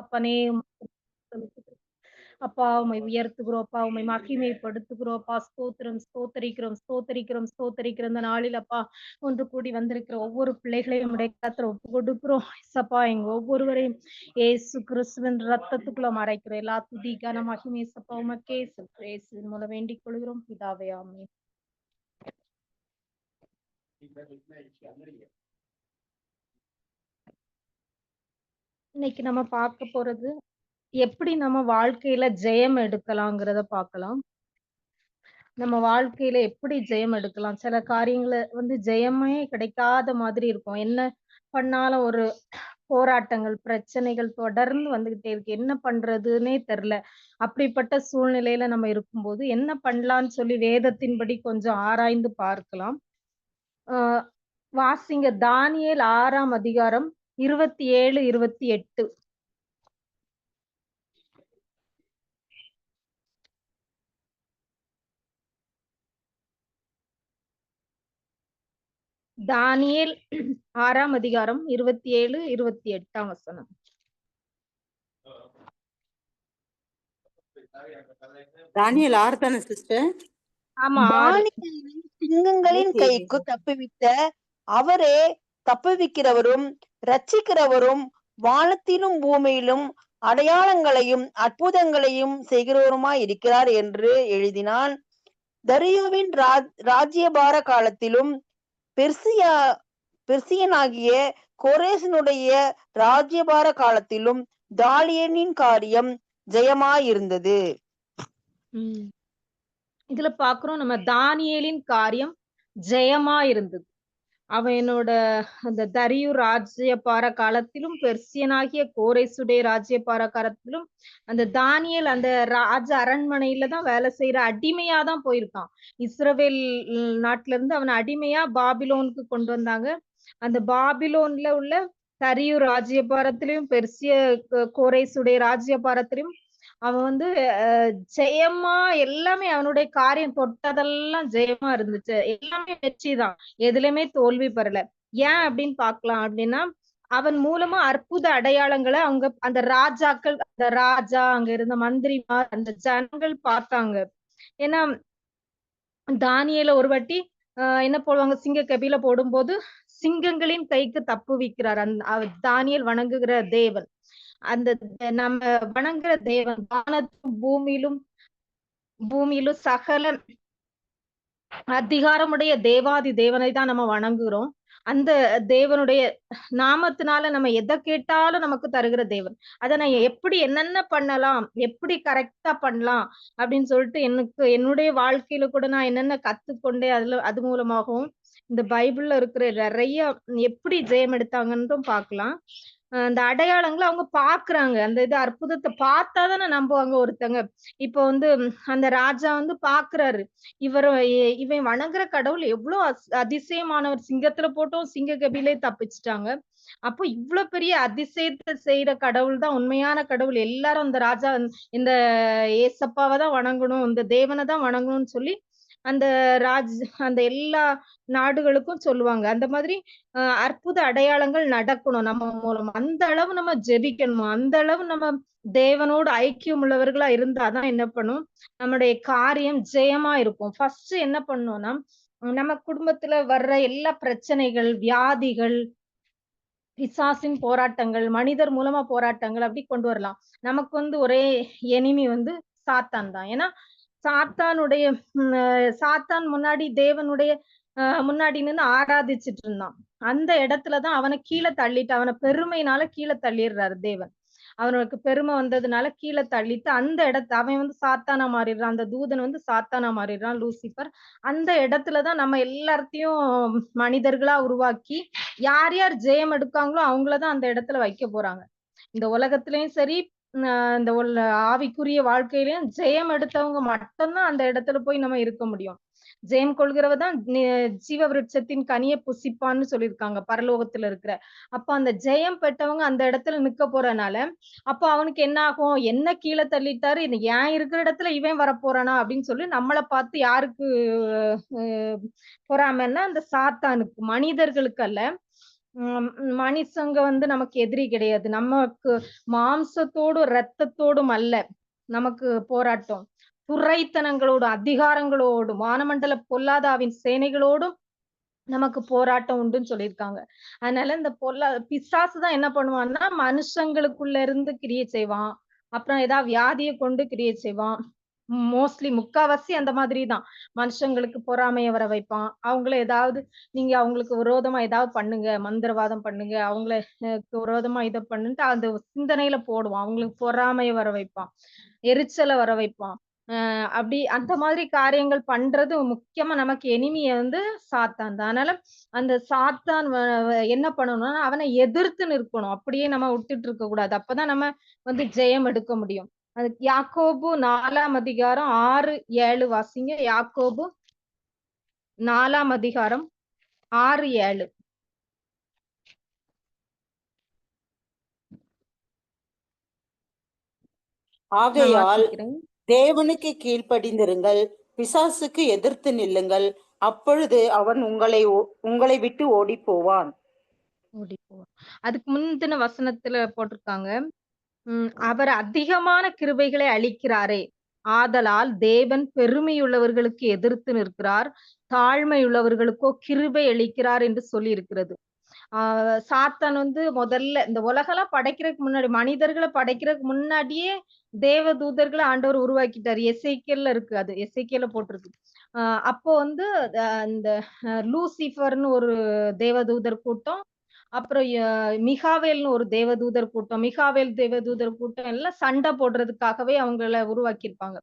அப்பனே அப்பா உம்மை உயர்த்துகிறோம், அப்பா உம்மை மகிமைப்படுத்துகிறோம், அப்பா ஸ்தோத்திரம், ஸ்தோத்தரிக்கிறோம், ஸ்தோத்தரிக்கிறோம், ஸ்தோத்தரிக்கிற இந்த நாளில் அப்பா ஒன்று கூடி வந்திருக்கிற ஒவ்வொரு பிள்ளைகளையும் உடைய கரத்துல ஒப்பு கொடுக்கிறோம். சப்பா எங்க ஒவ்வொருவரையும் ஏசு கிறிஸ்துவின் ரத்தத்துக்குள்ள மறைக்கிறோம். எல்லா துதி கன மகிமை சப்பா உமக்கே செலுத்துகிறோம். இயேசுவின் மூலம் வேண்டிக் கொள்கிறோம் பிதாவே, ஆமென். இன்னைக்கு நம்ம பார்க்க போறது எப்படி நம்ம வாழ்க்கையில ஜெயம் எடுக்கலாங்கிறத பார்க்கலாம். நம்ம வாழ்க்கையில எப்படி ஜெயம் எடுக்கலாம்? சில காரியங்கள ஜெயமே கிடைக்காத மாதிரி இருக்கும். என்ன பண்ணாலும் ஒரு போராட்டங்கள், பிரச்சனைகள் தொடர்ந்து வந்துகிட்டே இருக்கு. என்ன பண்றதுன்னே தெரியல. அப்படிப்பட்ட சூழ்நிலையில நம்ம இருக்கும்போது, என்ன பண்ணலான்னு சொல்லி வேதத்தின்படி கொஞ்சம் ஆராய்ந்து பார்க்கலாம். ஆ வாசிங்க தானியேல் 6ஆம் அதிகாரம் 27, 28. தானியேல் 6ஆம் அதிகாரம் 27, 28ஆம் வசனம். தானியேல் 6 தானே சிஸ்டர்? ஆமா, 6. தானியேலை சிங்கங்களின் கைக்கு தப்புவித்த அவரே தப்புவிக்கிறவரும் ரட்சிக்கிறவரும் வானத்திலும் பூமியிலும் அடையாளங்களையும் அற்புதங்களையும் செய்கிறவருமாய் இருக்கிறார் என்று எழுதினான். தரியுவின் ராஜ்யபார காலத்திலும் பெர்சியனாகிய கோரேசனுடைய ராஜ்யபார காலத்திலும் தானியேலின் காரியம் ஜெயமாயிருந்தது. இதுல பாக்குறோம் நம்ம தானியேலின் காரியம் ஜெயமா இருந்தது. அவனோட அந்த தரியு ராஜ்யபார காலத்திலும் பெர்சியனாகிய கோரேசுடைய ராஜ்யபார காலத்திலும் அந்த தானியேல் அந்த ராஜ அரண்மனையில தான் வேலை செய்யற அடிமையா தான் போயிருக்கான். இஸ்ரவேல் நாட்டுல இருந்து அவனை அடிமையா பாபிலோனுக்கு கொண்டு வந்தாங்க. அந்த பாபிலோன்ல உள்ள தரியு ராஜ்யபாரத்திலும் பெர்சிய கோரேசுடைய ராஜ்யபாரத்திலும் அவன் ஜெயமா எல்லாமே அவனுடைய காரியம் தொட்டதெல்லாம் ஜெயமா இருந்துச்சு. எல்லாமே வெற்றிதான், எதுலயுமே தோல்வி பெறல. ஏன் அப்படின்னு பாக்கலாம் அப்படின்னா, அவன் மூலமா அற்புத அடையாளங்களை அவங்க அந்த ராஜாக்கள், அந்த ராஜா, அங்க இருந்த மந்திரிமார், அந்த ஜனங்கள் பார்த்தாங்க. ஏன்னா தானியேல ஒரு வாட்டி என்ன போடுவாங்க, சிங்க கபில போடும்போது சிங்கங்களின் கைக்கு தப்புவிக்கிறார் தானியேல் வணங்குகிற தேவன். அந்த நம்ம வணங்குற தேவன் வானத்தும் பூமியிலும் சகல அதிகாரமுடைய தேவாதி தேவனை தான் நம்ம வணங்குகிறோம். அந்த தேவனுடைய நாமத்தினால நம்ம எதை கேட்டாலும் நமக்கு தருகிற தேவன். அதை நான் எப்படி என்னென்ன பண்ணலாம், எப்படி கரெக்டா பண்ணலாம் அப்படின்னு சொல்லிட்டு என்னுடைய வாழ்க்கையில கூட நான் என்னென்ன கத்துக்கொண்டே அது மூலமாகவும் இந்த பைபிள்ல இருக்கிற நிறைய எப்படி ஜெயம் எடுத்தாங்கன்னும் பார்க்கலாம். அந்த அடையாளங்களை அவங்க பாக்குறாங்க. அந்த இது அற்புதத்தை பார்த்தாதானே நம்புவாங்க ஒருத்தங்க. இப்போ அந்த ராஜா பாக்குறாரு, இவன் வணங்குற கடவுள் எவ்வளவு அதிசயமானவர். சிங்கத்துல போட்டும் சிங்க கபிலே தப்பிச்சுட்டாங்க. அப்போ இவ்வளவு பெரிய அதிசயத்தை செய்யற கடவுள் தான் உண்மையான கடவுள். எல்லாரும் அந்த ராஜா இந்த ஏசப்பாவை தான் வணங்கணும், இந்த தேவனை தான் வணங்கணும்னு சொல்லி அந்த அந்த எல்லா நாடுகளுக்கும் சொல்லுவாங்க. அந்த மாதிரி அற்புத அடையாளங்கள் நடக்கணும் நம்ம மூலம். அந்த அளவு நம்ம ஜெபிக்கணும், அந்த அளவு நம்ம தேவனோடு ஐக்கியம் உள்ளவர்களா இருந்தாதான் என்ன பண்ணும், நம்முடைய காரியம் ஜெயமா இருக்கும். ஃபர்ஸ்ட் என்ன பண்ணணும்னா, நம்ம குடும்பத்துல வர்ற எல்லா பிரச்சனைகள், வியாதிகள், பிசாசின் போராட்டங்கள், மனிதர் மூலமா போராட்டங்கள் அப்படி கொண்டு வரலாம். நமக்கு ஒரே எனிமி சாத்தான் தான். ஏன்னா சாத்தான் முன்னாடி தேவனுடைய முன்னாடி நின்று ஆராதிச்சுட்டு இருந்தான். அந்த இடத்துலதான் அவனை கீழே தள்ளிட்டு, அவனை பெருமையினால கீழே தள்ளிடுறாரு தேவன். அவனுக்கு பெருமை வந்ததுனால கீழே தள்ளிட்டு அந்த அவன் சாத்தானா மாறிடுறான். அந்த தூதன் சாத்தானா மாறிடுறான், லூசிபர். அந்த இடத்துலதான் நம்ம எல்லாத்தையும் மனிதர்களா உருவாக்கி யார் யார் ஜெயம் எடுக்காங்களோ அவங்களதான் அந்த இடத்துல வைக்க போறாங்க. இந்த உலகத்திலயும் சரி, இந்த ஆவிக்குரிய வாழ்க்கையிலயும் ஜெயம் எடுத்தவங்க மட்டும்தான் அந்த இடத்துல போய் நம்ம இருக்க முடியும். ஜெயம் கொள்கிறவதான் ஜீவ விருட்சத்தின் கனியை புசிப்பான்னு சொல்லியிருக்காங்க பரலோகத்துல இருக்கிற. அப்ப அந்த ஜெயம் பெற்றவங்க அந்த இடத்துல நிக்க போறனால, அப்ப அவனுக்கு என்ன ஆகும், என்ன கீழே தள்ளிட்டாரு, ஏன் இருக்கிற இடத்துல இவன் வரப்போறானா அப்படின்னு சொல்லி நம்மளை பார்த்து யாருக்கு பொறாமைன்னா அந்த சாத்தானுக்கு, மனிதர்களுக்கு அல்ல. மனுஷங்க வந்து நமக்கு எதிரி கிடையாது. நமக்கு மாம்சத்தோடும் இரத்தத்தோடும் அல்ல நமக்கு போராட்டம். துரைத்தனங்களோடும் அதிகாரங்களோடும் வானமண்டல பொல்லாதாவின் சேனைகளோடும் நமக்கு போராட்டம் உண்டுன்னு சொல்லியிருக்காங்க. அதனால இந்த பிசாசு தான் என்ன பண்ணுவான்னா, மனுஷங்களுக்குள்ள இருந்து கிரியை செய்வான். அப்புறம் ஏதாவது வியாதிய கொண்டு கிரியை செய்வான். மோஸ்ட்லி முக்காவாசி அந்த மாதிரி தான். மனுஷங்களுக்கு பொறாமைய வர வைப்பான். அவங்கள ஏதாவது நீங்க அவங்களுக்கு விரோதமா ஏதாவது பண்ணுங்க, மந்திரவாதம் பண்ணுங்க, அவங்கள விரோதமா இத பண்ணுன்ட்டு அந்த சிந்தனையில போடுவான். அவங்களுக்கு பொறாமைய வர வைப்பான். எரிச்சல வர வைப்பான். அப்படி அந்த மாதிரி காரியங்கள் பண்றது முக்கியமா நமக்கு எனிமிய வந்து சாத்தான் தான். அதனால அந்த சாத்தான் என்ன பண்ணணும்னா, அவனை எதிர்த்து நிற்கணும். அப்படியே நம்ம விட்டுட்டு இருக்க கூடாது. அப்பதான் நம்ம வந்து ஜெயம் எடுக்க முடியும். அது யாக்கோபு 4ஆம் அதிகாரம் 6, 7 வாசிங்க. யாக்கோபு 4ஆம் அதிகாரம் 6, 7 நான் ஆகையால் வாசிக்கிறேன். தேவனுக்கு கீழ்ப்படிந்திருங்கள், பிசாசுக்கு எதிர்த்து நில்லுங்கள், அப்பொழுது அவன் உங்களை விட்டு ஓடி போவான். ஓடி போவான். அதுக்கு முந்தின வசனத்துல போட்டிருக்காங்க. அவர் அதிகமான கிருபைகளை அளிக்கிறாரே. ஆதலால் தேவன் பெருமையுள்ளவர்களுக்கு எதிர்த்து நிற்கிறார். தாழ்மையுள்ளவர்களுக்கோ கிருபை அளிக்கிறார் என்று சொல்லி இருக்கிறது. சாத்தான் வந்து முதல்ல இந்த உலகெல்லாம் படைக்கிறதுக்கு முன்னாடி மனிதர்களை படைக்கிறதுக்கு முன்னாடியே தேவ தூதர்களை ஆண்டவர் உருவாக்கிட்டாரு. எசேக்கியேல்ல இருக்கு, அது எசேக்கியேல்ல போட்டிருக்கு. அப்போ வந்து இந்த லூசிஃபர்னு ஒரு தேவதூதர் கூட்டம், அப்புறம் மிகாவேல்னு ஒரு தேவதூதர் கூட்டம், மிகாவேல் தேவதூதர் கூட்டம் எல்லாம் சண்டை போடுறதுக்காகவே அவங்கள உருவாக்கியிருப்பாங்க.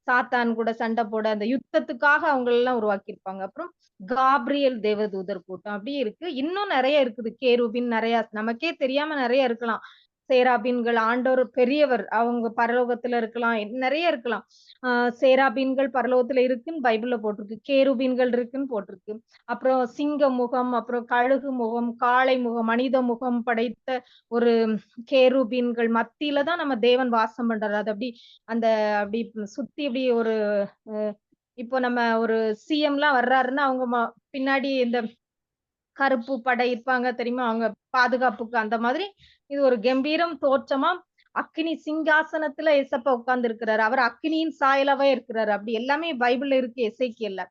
சாத்தான் கூட சண்டை போட அந்த யுத்தத்துக்காக அவங்க எல்லாம் உருவாக்கியிருப்பாங்க. அப்புறம் காப்ரியேல் தேவதூதர் கூட்டம் அப்படி இருக்கு. இன்னும் நிறைய இருக்குது. கேருபின் நிறைய நமக்கே தெரியாம நிறைய இருக்கலாம். சேராபீன்கள் ஆண்டவர் பெரியவர். அவங்க பரலோகத்துல இருக்கலாம். நிறைய இருக்கலாம். சேராபீன்கள் பரலோகத்துல இருக்குன்னு பைபிள்ல போட்டிருக்கு. கேருபீன்கள் இருக்குன்னு போட்டிருக்கு. அப்புறம் சிங்க முகம், அப்புறம் கழுகு முகம், காளை முகம், மனித முகம் படைத்த ஒரு கேருபீன்கள் மத்தியில தான் நம்ம தேவன் வாசம் பண்றாரு. அது அப்படி அந்த அப்படி சுத்தி இப்படி ஒரு இப்போ நம்ம ஒரு சிஎம்லாம் வர்றாருன்னா அவங்க பின்னாடி இந்த கருப்பு படை இருப்பாங்க தெரியுமா, அவங்க பாதுகாப்புக்கு. அந்த மாதிரி இது ஒரு கம்பீரம் தோற்றமா அக்கினி சிங்காசனத்துல ஏசப்பா உட்கார்ந்து இருக்கிறாரு. அவர் அக்கினியின் சாயலாவே இருக்கிறாரு. அப்படி எல்லாமே பைபிள்ல இருக்கு எசேக்கியேல்ல.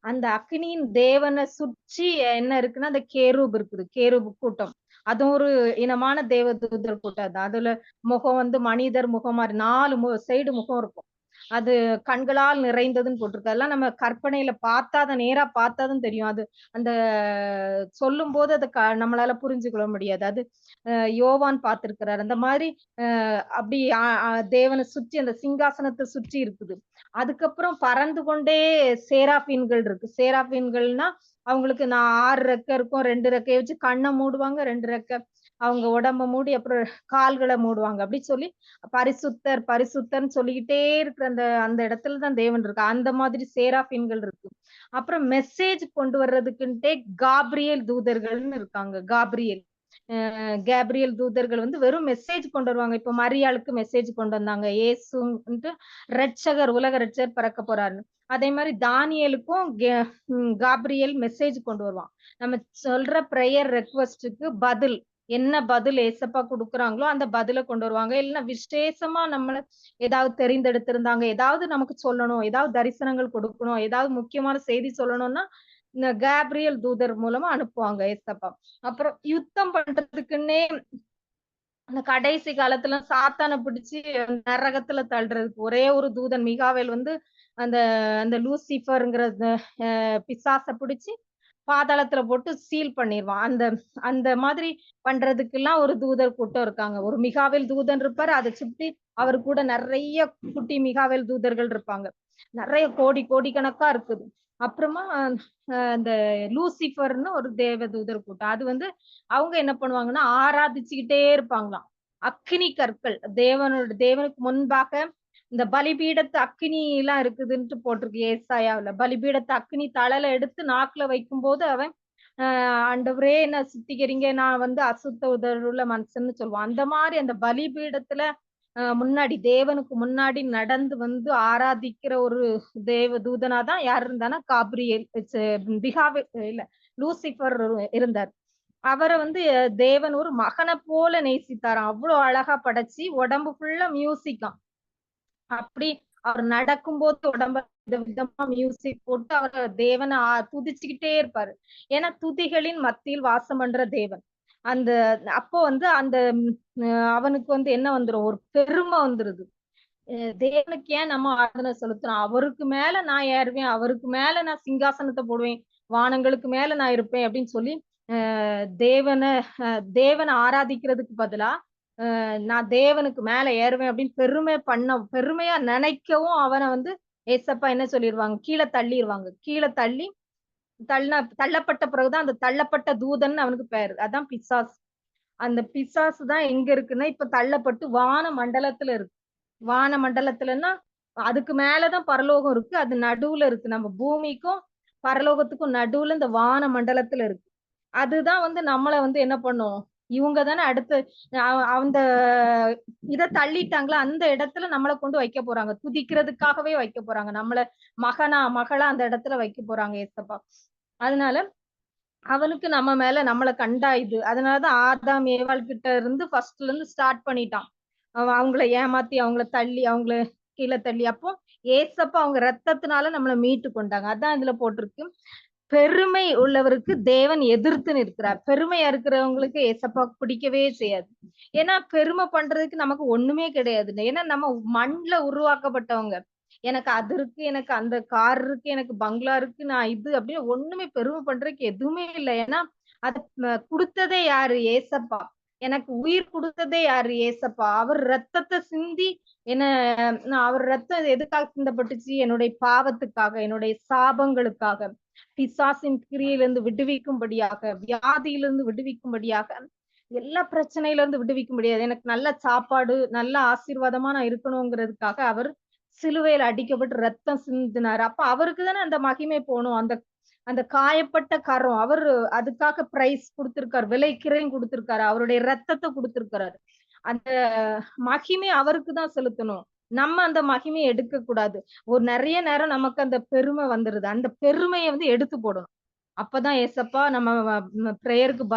அந்த அக்கினியின் தேவனை சுற்றி என்ன இருக்குன்னா அந்த கேரூப் இருக்குது. கேரூப் கூட்டம். அதுவும் ஒரு இனமான தேவதூதர் கூட்டம் தான். அதுல முகம் வந்து மனிதர் முகம் மாதிரி 4 சைடு முகம் இருக்கும். அது கண்களால் நிறைந்ததுன்னு போட்டிருக்கு. அதெல்லாம் நம்ம கற்பனையில பார்த்தாதான், நேரா பார்த்தாதான் தெரியும். அது அந்த சொல்லும் போது அதை நம்மளால புரிஞ்சுக்கொள்ள முடியாது. அது யோவான் பார்த்திருக்கிறார். அந்த மாதிரி அப்படி தேவனை சுற்றி அந்த சிங்காசனத்தை சுற்றி இருக்குது. அதுக்கப்புறம் பறந்து கொண்டே சேராபீன்கள் இருக்கு. சேராபீன்கள்னா அவங்களுக்கு 6 ரெக்கை இருக்கும். 2 ரெக்கையை வச்சு கண்ணை மூடுவாங்க, 2 ரெக்கை அவங்க உடம்ப மூடி அப்புறம் கால்களை மூடுவாங்க. அப்படி சொல்லி பரிசுத்தர் பரிசுத்தர்ன்னு சொல்லிக்கிட்டே இருக்கிற அந்த அந்த இடத்துலதான் தேவன் இருக்கு. அந்த மாதிரி சேராபீன்கள் இருக்கு. அப்புறம் மெசேஜ் கொண்டு வர்றதுக்குன்ட்டே காப்ரியேல் தூதர்கள்னு இருக்காங்க. கேப்ரியல் தூதர்கள் வந்து வெறும் மெசேஜ் கொண்டு வருவாங்க. இப்ப மரியாளுக்கு மெசேஜ் கொண்டு வந்தாங்க. இயேசுன்ட்டு ரட்சகர், உலக ரட்சகர் பிறக்க போறாருன்னு. அதே மாதிரி தானியேலுக்கும் காப்ரியேல் மெசேஜ் கொண்டு வருவான். நம்ம சொல்ற பிரேயர் ரெக்வஸ்டுக்கு பதில் என்ன பதில் ஏசப்பா குடுக்குறாங்களோ அந்த பதில கொண்டு வருவாங்க. இல்லைன்னா விசேஷமா நம்மள ஏதாவது தெரிந்தெடுத்திருந்தாங்க, ஏதாவது நமக்கு சொல்லணும், ஏதாவது தரிசனங்கள் கொடுக்கணும், ஏதாவது முக்கியமான செய்தி சொல்லணும்னா இந்த கேப்ரியல் தூதர் மூலமா அனுப்புவாங்க ஏசப்பா. அப்புறம் யுத்தம் பண்றதுக்குன்னே அந்த கடைசி காலத்துல சாத்தானை பிடிச்சு நரகத்துல தள்ளுறதுக்கு ஒரே ஒரு தூதன் மிகாவேல் வந்து அந்த அந்த லூசிஃபர்ங்கிற பிசாச பிடிச்சு பாதாளத்துல போட்டு சீல் பண்ணிடுவான். அந்த அந்த மாதிரி பண்றதுக்கு எல்லாம் ஒரு தூதர் கூட்டம் இருக்காங்க. ஒரு மிகாவேல் தூதன் இருப்பாரு. அதை சுத்தி அவர் கூட நிறைய குட்டி மிகாவேல் தூதர்கள் இருப்பாங்க. நிறைய கோடி கோடிக்கணக்கா இருக்குது. அப்புறமா அந்த லூசிஃபர்னு ஒரு தேவ தூதர் கூட்டம். அது வந்து அவங்க என்ன பண்ணுவாங்கன்னா ஆராதிச்சுக்கிட்டே இருப்பாங்களாம். அக்கினி கற்கள் தேவனுக்கு முன்பாக இந்த பலிபீடத்து அக்கினி எல்லாம் இருக்குதுன்ட்டு போட்டிருக்கு ஏசாயாவுல. பலிபீடத்து அக்கினி தழல எடுத்து நாக்குல வைக்கும் போது அவன் ஆண்டவரே என்ன சுத்திக்கிறீங்க, நான் வந்து அசுத்த உதடுள்ள மனுஷன்னு சொல்லுவான். அந்த மாதிரி அந்த பலிபீடத்துல முன்னாடி தேவனுக்கு முன்னாடி நடந்து வந்து ஆராதிக்கிற ஒரு தேவ தூதனாதான் யார் இருந்தானா காப்ரியேல் இல்ல லூசிஃபர் இருந்தார். அவரை வந்து தேவன் ஒரு மகனை போல நேசித்தாராம். அவ்வளவு அழகா படைச்சு உடம்பு ஃபுல்லா மியூசிக்காம். அப்படி அவர் நடக்கும்போது உடம்ப விதவிதமா மியூசிக் போட்டு அவர் தேவனை துதிச்சுக்கிட்டே இருப்பாரு. ஏன்னா துதிகளின் மத்தியில் வாசம் பண்ற தேவன். அந்த அப்போ வந்து அந்த அவனுக்கு வந்து என்ன வந்துரும், ஒரு பெருமை வந்துருது. தேவனுக்கு ஏன் நம்ம ஆராதனை செலுத்தணும்? அவருக்கு மேல நான் ஏறுவேன், அவருக்கு மேல நான் சிங்காசனத்தை போடுவேன், வானங்களுக்கு மேல நான் இருப்பேன் அப்படின்னு சொல்லி தேவனை தேவனை ஆராதிக்கிறதுக்கு பதிலா நான் தேவனுக்கு மேல ஏறுவேன் அப்படின்னு பெருமையா நினைக்கவும் அவனை வந்து ஏசப்பா என்ன சொல்லிருவாங்க, கீழே தள்ளிடுவாங்க. கீழே தள்ளி தள்ளப்பட்ட பிறகுதான் அந்த தள்ளப்பட்ட தூதன் அவனுக்கு பேரு. அதான் பிசாசு. அந்த பிசாசு தான் எங்க இருக்குன்னா இப்ப தள்ளப்பட்டு வான மண்டலத்துல இருக்கு. வான மண்டலத்துலன்னா அதுக்கு மேலதான் பரலோகம் இருக்கு. அது நடுவுல இருக்கு. நம்ம பூமிக்கும் பரலோகத்துக்கும் நடுவுல இந்த வான மண்டலத்துல இருக்கு. அதுதான் வந்து நம்மள வந்து என்ன பண்ணும், இவங்க தானே அடுத்து அந்த இத தள்ளிட்டாங்களா அந்த இடத்துல நம்மள கொண்டு வைக்க போறாங்க. துதிக்கிறதுக்காகவே வைக்க போறாங்க. நம்மள மகளா அந்த இடத்துல வைக்க போறாங்க ஏசப்பா. அதனால அவனுக்கு நம்ம மேல நம்மள கண்டா இது. அதனாலதான் ஆதாம் ஏவாள் கிட்ட இருந்து ஃபர்ஸ்ட்ல இருந்து ஸ்டார்ட் பண்ணிட்டான். அவங்கள ஏமாத்தி, அவங்கள தள்ளி, அவங்கள கீழ தள்ளி. அப்போ ஏசப்பா அவங்க ரத்தத்தினால நம்மள மீட்டு கொண்டாங்க. அதான் இதுல போட்டிருக்கு. பெருமை உள்ளவருக்கு தேவன் எதிர்த்து நிற்கிறார். பெருமையா இருக்கிறவங்களுக்கு ஏசப்பா பிடிக்கவே செய்யாது. ஏன்னா பெருமை பண்றதுக்கு நமக்கு ஒண்ணுமே கிடையாது. ஏன்னா நம்ம மண்ல உருவாக்கப்பட்டவங்க. எனக்கு அது இருக்கு, எனக்கு அந்த கார் இருக்கு, எனக்கு பங்களா இருக்கு, நான் இது அப்படின்னு ஒண்ணுமே பெருமை பண்றதுக்கு எதுவுமே இல்லை. ஏன்னா அது குடுத்ததே யாரு? ஏசப்பா. எனக்கு உயிர் குடுத்ததே யாரு? ஏசப்பா. அவர் ரத்தத்தை சிந்தி என்ன அவர் ரத்தம் எதுக்காக சிந்தப்பட்டுச்சு? என்னுடைய பாவத்துக்காக, என்னுடைய சாபங்களுக்காக, பிசாசின் கிரியிலிருந்து விடுவிக்கும்படியாக, வியாதியிலிருந்து விடுவிக்கும்படியாக, எல்லா பிரச்சனையில இருந்து விடுவிக்க முடியாது. எனக்கு நல்ல சாப்பாடு, நல்ல ஆசீர்வாதமா நான் இருக்கணுங்கிறதுக்காக அவர் சிலுவையில அடிக்கப்பட்டு ரத்தம் சிந்தினாரு. அப்ப அவருக்கு தானே அந்த மகிமை போணும். அந்த அந்த காயப்பட்ட கரம் அவரு அதுக்காக பிரைஸ் கொடுத்திருக்காரு, விலைக்கிரையும் கொடுத்திருக்காரு, அவருடைய ரத்தத்தை கொடுத்திருக்கிறாரு. அந்த மகிமை அவருக்கு தான் செலுத்தணும். நம்ம அந்த மகிமையை எடுக்க கூடாது. ஒரு நிறைய நேரம் நமக்கு அந்த பெருமை வந்துருது. அந்த பெருமையை வந்து எடுத்து போடணும். அப்பதான் ஏசப்பா நம்ம பிரேயருக்கு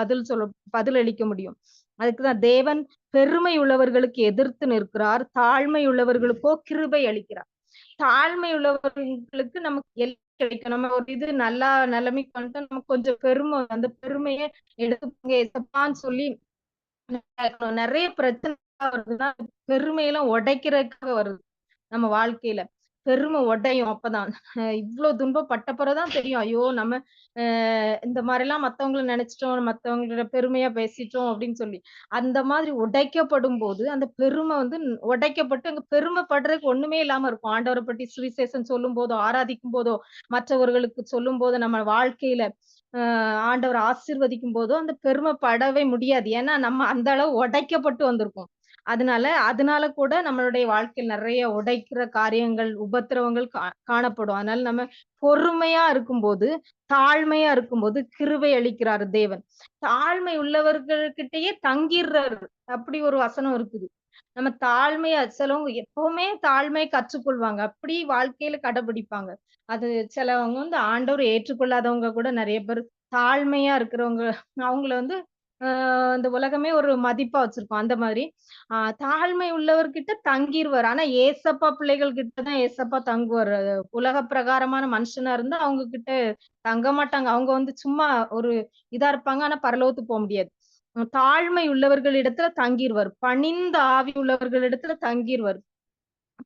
பதில் அளிக்க முடியும். அதுக்குதான் தேவன் பெருமை உள்ளவர்களுக்கு எதிர்த்து நிற்கிறார், தாழ்மை உள்ளவர்களுக்கோ கிருபை அளிக்கிறார். தாழ்மை உள்ளவர்களுக்கு நமக்கு எல்லாம் கிடைக்கும். நம்ம ஒரு இது நல்லா நிலைமைக்கு வந்துட்டு நமக்கு கொஞ்சம் பெருமை, அந்த பெருமையை எடுத்துப்பாங்க ஏசப்பான்னு சொல்லி நிறைய பிரச்சனை வருதுன்னா பெருமையெல்லாம் உடைக்கிறதுக்காக வருது நம்ம வாழ்க்கையில. பெருமை உடையும் அப்பதான். இவ்வளவு துன்பப்பட்ட பிறகுதான் தெரியும், ஐயோ நம்ம இந்த மாதிரி எல்லாம் மத்தவங்களை நினைச்சிட்டோம், மத்தவங்களோட பெருமையா பேசிட்டோம் அப்படின்னு சொல்லி. அந்த மாதிரி உடைக்கப்படும் போது அந்த பெருமை வந்து உடைக்கப்பட்டு அங்க பெருமைப்படுறதுக்கு ஒண்ணுமே இல்லாம இருக்கும். ஆண்டவரை பற்றி சுவிசேஷம் சொல்லும் போதோ, ஆராதிக்கும் போதோ, மற்றவர்களுக்கு சொல்லும் போதோ, நம்ம வாழ்க்கையில ஆண்டவர் ஆசீர்வதிக்கும் போதோ அந்த பெருமைப்படவே முடியாது. ஏன்னா நம்ம அந்த அளவு உடைக்கப்பட்டு வந்திருக்கோம். அதனால கூட நம்மளுடைய வாழ்க்கையில் நிறைய உடைக்கிற காரியங்கள், உபத்திரவங்கள் காணப்படும். அதனால நம்ம பொறுமையா இருக்கும்போது, தாழ்மையா இருக்கும்போது கிருபை அளிக்கிறார் தேவன். தாழ்மை உள்ளவர்கள்கிட்டயே தங்கிடுறாரு. அப்படி ஒரு வசனம் இருக்குது. நம்ம தாழ்மையா சிலவங்க எப்பவுமே தாழ்மை கற்றுக்கொள்வாங்க. அப்படி வாழ்க்கையில கடைபிடிப்பாங்க. அது சிலவங்க வந்து ஆண்டவர் ஏற்றுக்கொள்ளாதவங்க கூட நிறைய பேர் தாழ்மையா இருக்கிறவங்க, அவங்கள வந்து இந்த உலகமே ஒரு மதிப்பா வச்சிருக்கோம். அந்த மாதிரி தாழ்மை உள்ளவர்கிட்ட தங்கிருவாரு. ஆனா ஏசப்பா பிள்ளைகள் கிட்டதான் ஏசப்பா தங்குவாரு. உலக பிரகாரமான மனுஷனா இருந்தா அவங்க கிட்ட தங்க மாட்டாங்க. அவங்க வந்து சும்மா ஒரு இதா இருப்பாங்க. ஆனா பரலோகத்துக்கு போக முடியாது. தாழ்மை உள்ளவர்களிடத்துல தங்கிருவார். பணிந்த ஆவி உள்ளவர்களிடத்துல தங்கிருவார்.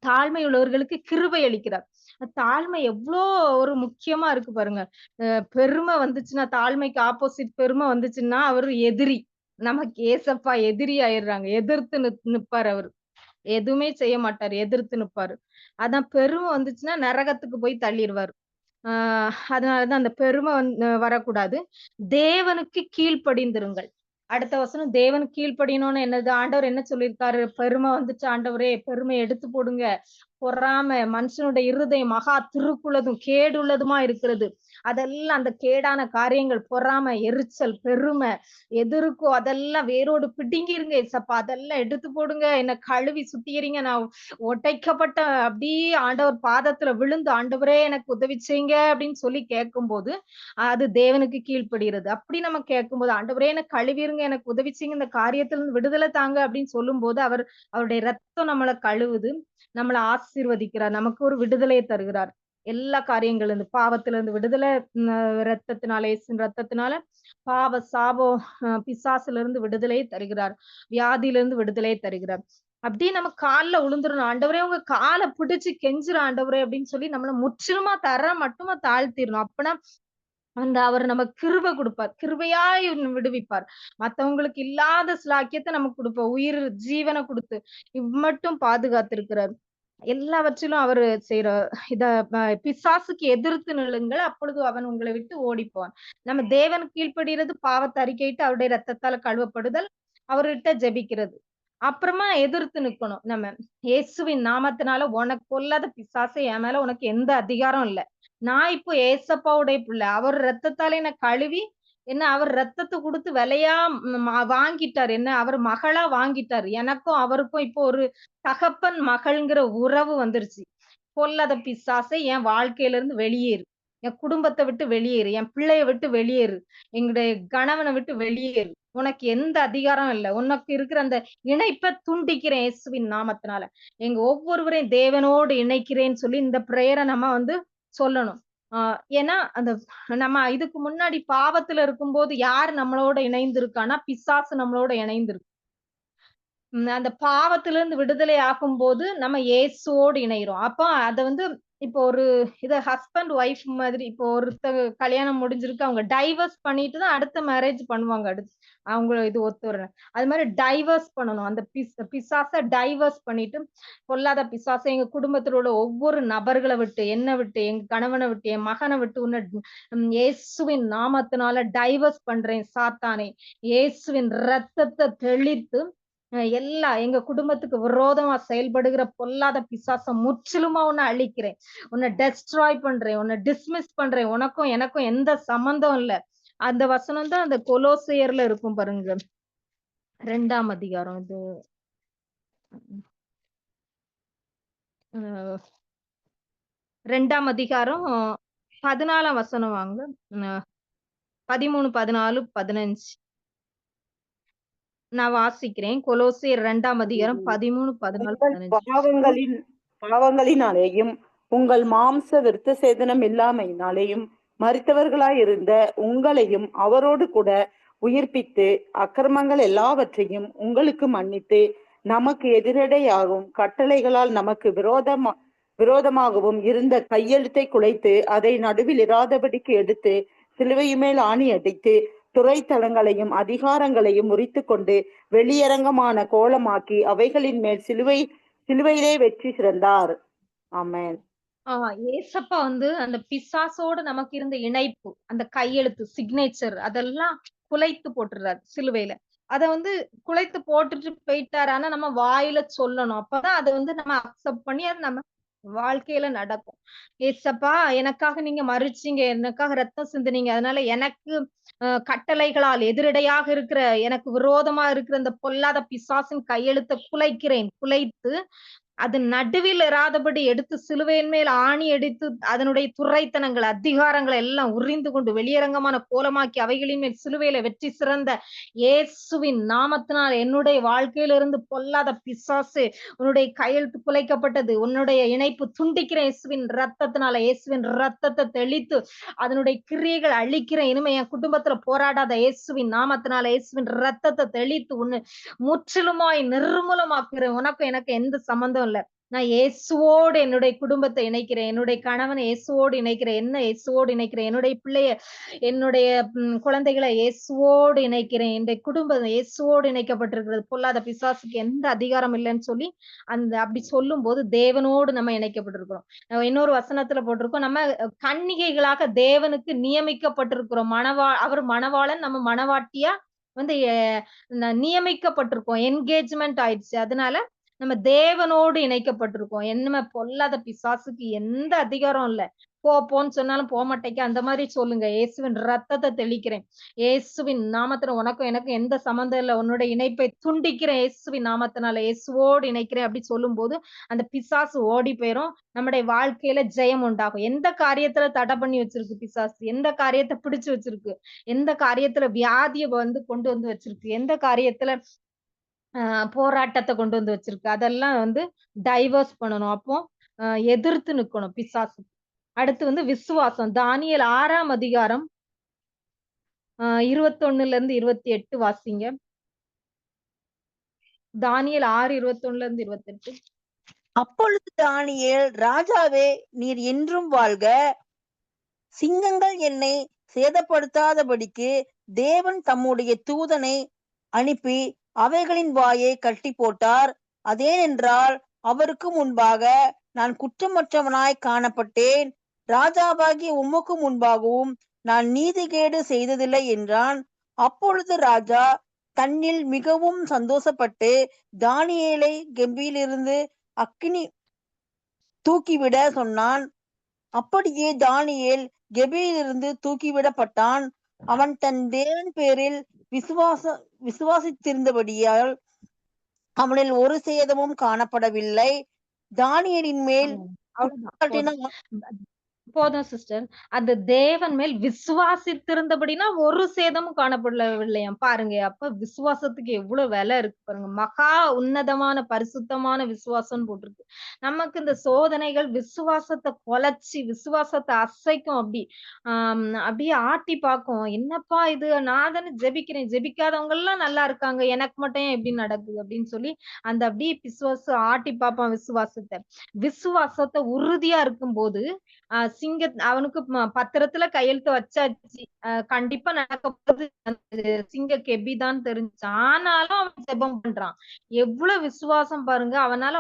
தாழ்மை உள்ளவர்களுக்கு கிருபை அளிக்கிறார். தாழ்மை எவ்வளோ ஒரு முக்கியமா இருக்கு பாருங்க. பெருமை வந்துச்சுன்னா, தாழ்மைக்கு ஆப்போசிட் பெருமை வந்துச்சுன்னா அவரு எதிரி. நமக்கு ஏசப்பா எதிரி ஆயிடுறாங்க. எதிர்த்து நிப்பாரு அவரு. எதுவுமே செய்ய மாட்டாரு. எதிர்த்து நிப்பாரு. அதான் பெருமை வந்துச்சுன்னா நரகத்துக்கு போய் தள்ளிருவாரு. அதனாலதான் அந்த பெருமை வரக்கூடாது. தேவனுக்கு கீழ்ப்படிந்திருங்கள். அடுத்த வசனம் தேவனுக்கு கீழ்ப்படியணும்னு என்னது? ஆண்டவர் என்ன சொல்லியிருக்காரு? பெருமை வந்துச்சு ஆண்டவரே, பெருமை எடுத்து போடுங்க. பொறாமை, மனுஷனுடைய இருதயம் மகா திருக்குள்ளதும் கேடுள்ளதுமா இருக்கிறது. அதெல்லாம் அந்த கேடான காரியங்கள், பொறாமை, எரிச்சல், பெருமை எது இருக்கோ அதெல்லாம் வேரோடு பிடுங்கிருங்க ஏசப்பா. அதெல்லாம் எடுத்து போடுங்க. என்ன கழுவி சுத்திகரிங்க. நான் ஒட்டைக்கப்பட்ட அப்படியே ஆண்டவர் பாதத்துல விழுந்து, ஆண்டவரே எனக்கு உதவி செய்யுங்க அப்படின்னு சொல்லி கேட்கும்போது, அது தேவனுக்கு கீழ்ப்படுகிறது. அப்படி நம்ம கேட்கும்போது, ஆண்டவரே எனக்கு கழுவிருங்க, எனக்கு உதவி செய்யுங்க, இந்த காரியத்துல இருந்து விடுதலை தாங்க அப்படின்னு சொல்லும்போது, அவருடைய ரத்தம் நம்மள கழுவுது. நம்மள ஆசீர்வதிக்கிறார். நமக்கு ஒரு விடுதலையை தருகிறார். எல்லா காரியங்கள்ல இருந்து, பாவத்துல இருந்து விடுதலை, ரத்தத்தினால, இயேசுவின் ரத்தத்தினால பாவ, சாபம், பிசாசுல இருந்து விடுதலையை தருகிறார். வியாதியில இருந்து விடுதலையை தருகிறார். அப்படியே நம்ம கால்ல விழுந்துறணும். ஆண்டவரே உங்க கால பிடிச்சு கெஞ்சுற ஆண்டவரே அப்படின்னு சொல்லி நம்மள முற்றிலுமா மட்டுமா தாழ்த்திடணும். அப்பனா அவர் நமக்கு கிருபை கொடுப்பார். கிருபையாய் விடுவிப்பார். மத்தவங்களுக்கு இல்லாத சிலாக்கியத்தை நமக்கு கொடுப்பார். உயிர் ஜீவனை கொடுத்து இம்மட்டும் பாதுகாத்திருக்கிறார். எல்லாவற்றிலும் அவரு செய்ற இத பிசாசுக்கு எதிர்த்து நில்லுங்கள், அப்பொழுது அவன் உங்களை விட்டு ஓடிப்போவான். நம்ம தேவனுக்கு கீழ்ப்படுகிறது, பாவத்தை அறிக்கையிட்டு அவருடைய ரத்தத்தால கழுவப்படுதல், அவர்கிட்ட ஜெபிக்கிறது. அப்புறமா எதிர்த்து நிக்கணும் நம்ம. இயேசுவின் நாமத்தினால உனக்கு பொல்லாத பிசாசே, என் மேல உனக்கு எந்த அதிகாரம் இல்ல. நான் இப்போ ஏசப்பாவுடைய பிள்ளை. அவர் ரத்தத்தால என்ன கழுவி, என்ன அவர் ரத்தத்தை கொடுத்து விலையா வாங்கிட்டாரு. என்ன அவர் மகளா வாங்கிட்டாரு. எனக்கும் அவருக்கும் இப்போ ஒரு தகப்பன் மகள்ங்கிற உறவு வந்துருச்சு. பொல்லாத பிசாசே என் வாழ்க்கையில இருந்து வெளியேறு. என் குடும்பத்தை விட்டு வெளியேறு. என் பிள்ளைய விட்டு வெளியேறு. எங்களுடைய கணவனை விட்டு வெளியேறு. உனக்கு எந்த அதிகாரம் இல்ல. உனக்கு இருக்கிற அந்த இணைப்பை துண்டிக்கிறேன் இயேசுவின் நாமத்தினால. எங்க ஒவ்வொருவரையும் தேவனோடு இணைக்கிறேன்னு சொல்லி இந்த பிரேயரை நம்ம சொல்லணும். ஏன்னா அந்த நம்ம இதுக்கு முன்னாடி பாவத்துல இருக்கும்போது யார் நம்மளோட இணைந்திருக்கான்னா, பிசாசு நம்மளோட இணைந்திருக்கு. அந்த பாவத்திலிருந்து விடுதலை ஆகும்போது நம்ம இயேசுவோடு இணைகிறோம். அப்ப அத இப்போ இத ஹஸ்பண்ட் ஒய்ஃப் மாதிரி, இப்போ ஒருத்தங்க கல்யாணம் முடிஞ்சிருக்கு. அவங்க டைவர்ஸ் பண்ணிட்டு தான் அடுத்த மேரேஜ் பண்ணுவாங்க. அவங்க இது ஒத்து வரல. அது மாதிரி டைவர்ஸ் பண்ணணும். அந்த பிசாச டைவர்ஸ் பண்ணிட்டு, பொல்லாத பிசாச எங்க குடும்பத்துல உள்ள ஒவ்வொரு நபர்களை விட்டு, என்ன விட்டு, எங்க கணவனை விட்டு, என் மகனை விட்டு, இயேசுவின் நாமத்தினால டைவர்ஸ் பண்றேன் சாத்தானே. இயேசுவின் ரத்தத்தை தெளித்து எங்க குடும்பத்துக்கு விரோதமா செயல்படுகிற பொல்லாத பிசாச முற்றிலுமா உன்னை அழிக்கிறேன். உன்னை டெஸ்ட்ராய் பண்றேன். உன்னை டிஸ்மிஸ் பண்றேன். உனக்கும் எனக்கும் எந்த சம்பந்தம் இல்ல. அந்த வசனம் தான் அந்த கொலோசையர்ல இருக்கும் பாருங்க. 2ஆம் அதிகாரம். இது 2ஆம் அதிகாரம் 14ஆம் வசனம் வாங்க. 13, 14, 15 நான் வாசிக்கிறேன். கொலோசியர் 2ஆம் அதிகாரம் 13, 14, 15. பாவங்களினாலேயும் உங்கள் மாம்ச விருத்த சேதனம் இல்லாமையினாலேயும் மரித்தவர்களாயிருந்த உங்களையும் அவரோடு கூட உயிர்ப்பித்து அக்கிரமங்கள் எல்லாவற்றையும் உங்களுக்கு மன்னித்து நமக்கு எதிரடையாகும் கட்டளைகளால் நமக்கு விரோதமாகவும் இருந்த கையெழுத்தை குலைத்து அதை நடுவில் இராதபடிக்கு எடுத்து சிலுவையுமேல் ஆணி அடித்து துறைத்தலங்களையும் அதிகாரங்களையும் முறித்து கொண்டு வெளியரங்கமான கோலமாக்கி அவைகளின் மேல் சிலுவையிலே வெற்றி சிறந்தார். ஆமென். ஏசப்பா அந்த பிசாசோடு நமக்கு இருந்த இணைப்பு, அந்த கையெழுத்து, சிக்னேச்சர் அதெல்லாம் குலைத்து போட்டுறாரு சிலுவையில. அத குலைத்து போட்டுட்டு போயிட்டாரு. ஆனா நம்ம வாயில சொல்லணும். அப்பதான் அதை நம்ம அக்செப்ட் பண்ணி அது நம்ம வாழ்க்கையில நடக்கும். ஏசப்பா எனக்காக நீங்க மறிச்சீங்க, எனக்காக ரத்தம் சிந்தினீங்க. அதனால எனக்கு கட்டளைகளால் எதிரடையாக இருக்கிற, எனக்கு விரோதமா இருக்கிற இந்த பொல்லாத பிசாசின் கையெழுத்தை குலைத்து அது நடுவில் இராதபடி எடுத்து சிலுவையின் மேல் ஆணி அடித்து அதனுடைய துரைத்தனங்கள், அதிகாரங்களை எல்லாம் உறிந்து கொண்டு வெளியரங்கமான கோலமாக்கி அவைகளின் மேல் சிலுவையில வெற்றி சிறந்த இயேசுவின் நாமத்தினால் என்னுடைய வாழ்க்கையிலிருந்து பொல்லாத பிசாசு உன்னுடைய கையெழுத்து குலைக்கப்பட்டது. உன்னுடைய இணைப்பு துண்டிக்கிற இயேசுவின் ரத்தத்தினால, இயேசுவின் ரத்தத்தை தெளித்து அதனுடைய கிரியைகள் அழிக்கிறேன். இனிமே என் குடும்பத்துல போராடாத இயேசுவின் நாமத்தினால இயேசுவின் ரத்தத்தை தெளித்து உன்னை முற்றிலுமாய் நிர்மூலமாக்குறேன். உனக்கு எனக்கு எந்த சம்பந்தம் இல்ல. நான் இயேசுவோடு என்னுடைய குடும்பத்தை இணைக்கிறேன். என்னுடைய கணவனை இயேசுவோடு இணைக்கிறேன். என்ன இயேசுவோடு இணைக்கிறேன். என்னுடைய பிள்ளைய, என்னுடைய குழந்தைகளை இயேசுவோடு இணைக்கிறேன். என்னுடைய குடும்பம் இயேசுவோடு இணைக்கப்பட்டிருக்கிறது. பொல்லாத பிசாசுக்கு எந்த அதிகாரம் இல்லைன்னு சொல்லி அப்படி சொல்லும் போது தேவனோடு நம்ம இணைக்கப்பட்டிருக்கிறோம். இன்னொரு வசனத்துல போட்டிருக்கோம், நம்ம கன்னிகைகளாக தேவனுக்கு நியமிக்கப்பட்டிருக்கிறோம். அவர் மணவாளன், நம்ம மணவாட்டியா நியமிக்கப்பட்டிருக்கோம். என்கேஜ்மெண்ட் ஆயிடுச்சு. அதனால நம்ம தேவனோடு இணைக்கப்பட்டிருக்கோம். என்ன பொல்லாத பிசாசுக்கு எந்த அதிகாரம் இல்ல. போன்னு சொன்னாலும் போமாட்டேங்க. அந்த மாதிரி சொல்லுங்க. இயேசுவின் ரத்தத்த தெளிக்கிறேன். இயேசுவின் நாமத்துல உனக்கும் எனக்கும் எந்த சம்மந்தம் இல்ல. உன்னோட இணைப்பை துண்டிக்கிறேன் இயேசுவின் நாமத்தினால. இயேசுவோடு இணைக்கிறேன் அப்படி சொல்லும்போது, அந்த பிசாசு ஓடி போயிரும். நம்முடைய வாழ்க்கையில ஜெயம் உண்டாகும். எந்த காரியத்துல தடை பண்ணி வச்சிருக்கு பிசாசு? எந்த காரியத்த பிடிச்சு வச்சிருக்கு? எந்த காரியத்துல வியாதிய கொண்டு வந்து வச்சிருக்கு? எந்த காரியத்துல போராட்டத்த கொண்டு வந்து வச்சிருக்கு. அதெல்லாம் டைவர்ஸ் பண்ணணும். அப்போ எதிர்த்து நிக்கணும் பிசாசு. அடுத்து விசுவாசம். தானியேல் 6ஆம் அதிகாரம் 21ல இருந்து 28 வாசிங்க. தானியேல் 6, 21ல இருந்து 28. அப்பொழுது தானியேல், ராஜாவே, நீர் என்றும் வாழ்க. சிங்கங்கள் என்னை சேதப்படுத்தாதபடிக்கு தேவன் தம்முடைய தூதனை அனுப்பி அவைகளின் வாயை கட்டி போட்டார். அதேனென்றால் அவருக்கு முன்பாக நான் குற்றமற்றவனாய் காணப்பட்டேன். ராஜாவாகிய உமக்கு முன்பாகவும் நான் நீதிகேடு செய்ததில்லை என்றான். அப்பொழுது ராஜா தன்னில் மிகவும் சந்தோஷப்பட்டு தானியேலை கெபியிலிருந்து அக்கினி தூக்கிவிட சொன்னான். அப்படியே தானியேல் கெபியிலிருந்து தூக்கிவிடப்பட்டான். அவன் தன் தேவன் பேரில் விசுவாசித்திருந்தபடியால் அவனில் ஒரு சேதமும் காணப்படவில்லை. தானியேலின் மேல் அவ்வளவுதான். போதும் சிஸ்டர். அந்த தேவன் மேல் விசுவாசித்திருந்தபடினா ஒரு சேதமும் காணப்படவில்லையாம். பாருங்க. அப்ப விசுவாசத்துக்கு எவ்வளவு விலை இருக்கு பாருங்க. மகா உன்னதமான பரிசுத்தமான விசுவாசம்னு போட்டிருக்கு. நமக்கு இந்த சோதனைகள் விசுவாசத்தை குலைச்சி விசுவாசத்தை அசைக்கும். அப்படியே ஆட்டி பார்க்கும். என்னப்பா இது, நான் தானே ஜெபிக்கிறேன், ஜெபிக்காதவங்க எல்லாம் நல்லா இருக்காங்க, எனக்கு மட்டும் ஏன் எப்படி நடக்குது அப்படின்னு சொல்லி அப்படியே விசுவாசம் ஆட்டி பார்ப்பான். விசுவாசத்தை உறுதியா இருக்கும்போது அவனுக்கு பத்திரத்துல கையெழுத்து வச்சாச்சு. கண்டிப்பா நடக்க போகுது. சிங்க கெபிதான் தெரிஞ்சு. ஆனாலும் அவன் ஜெபம் பண்றான். எவ்வளவு விசுவாசம் பாருங்க. அவனால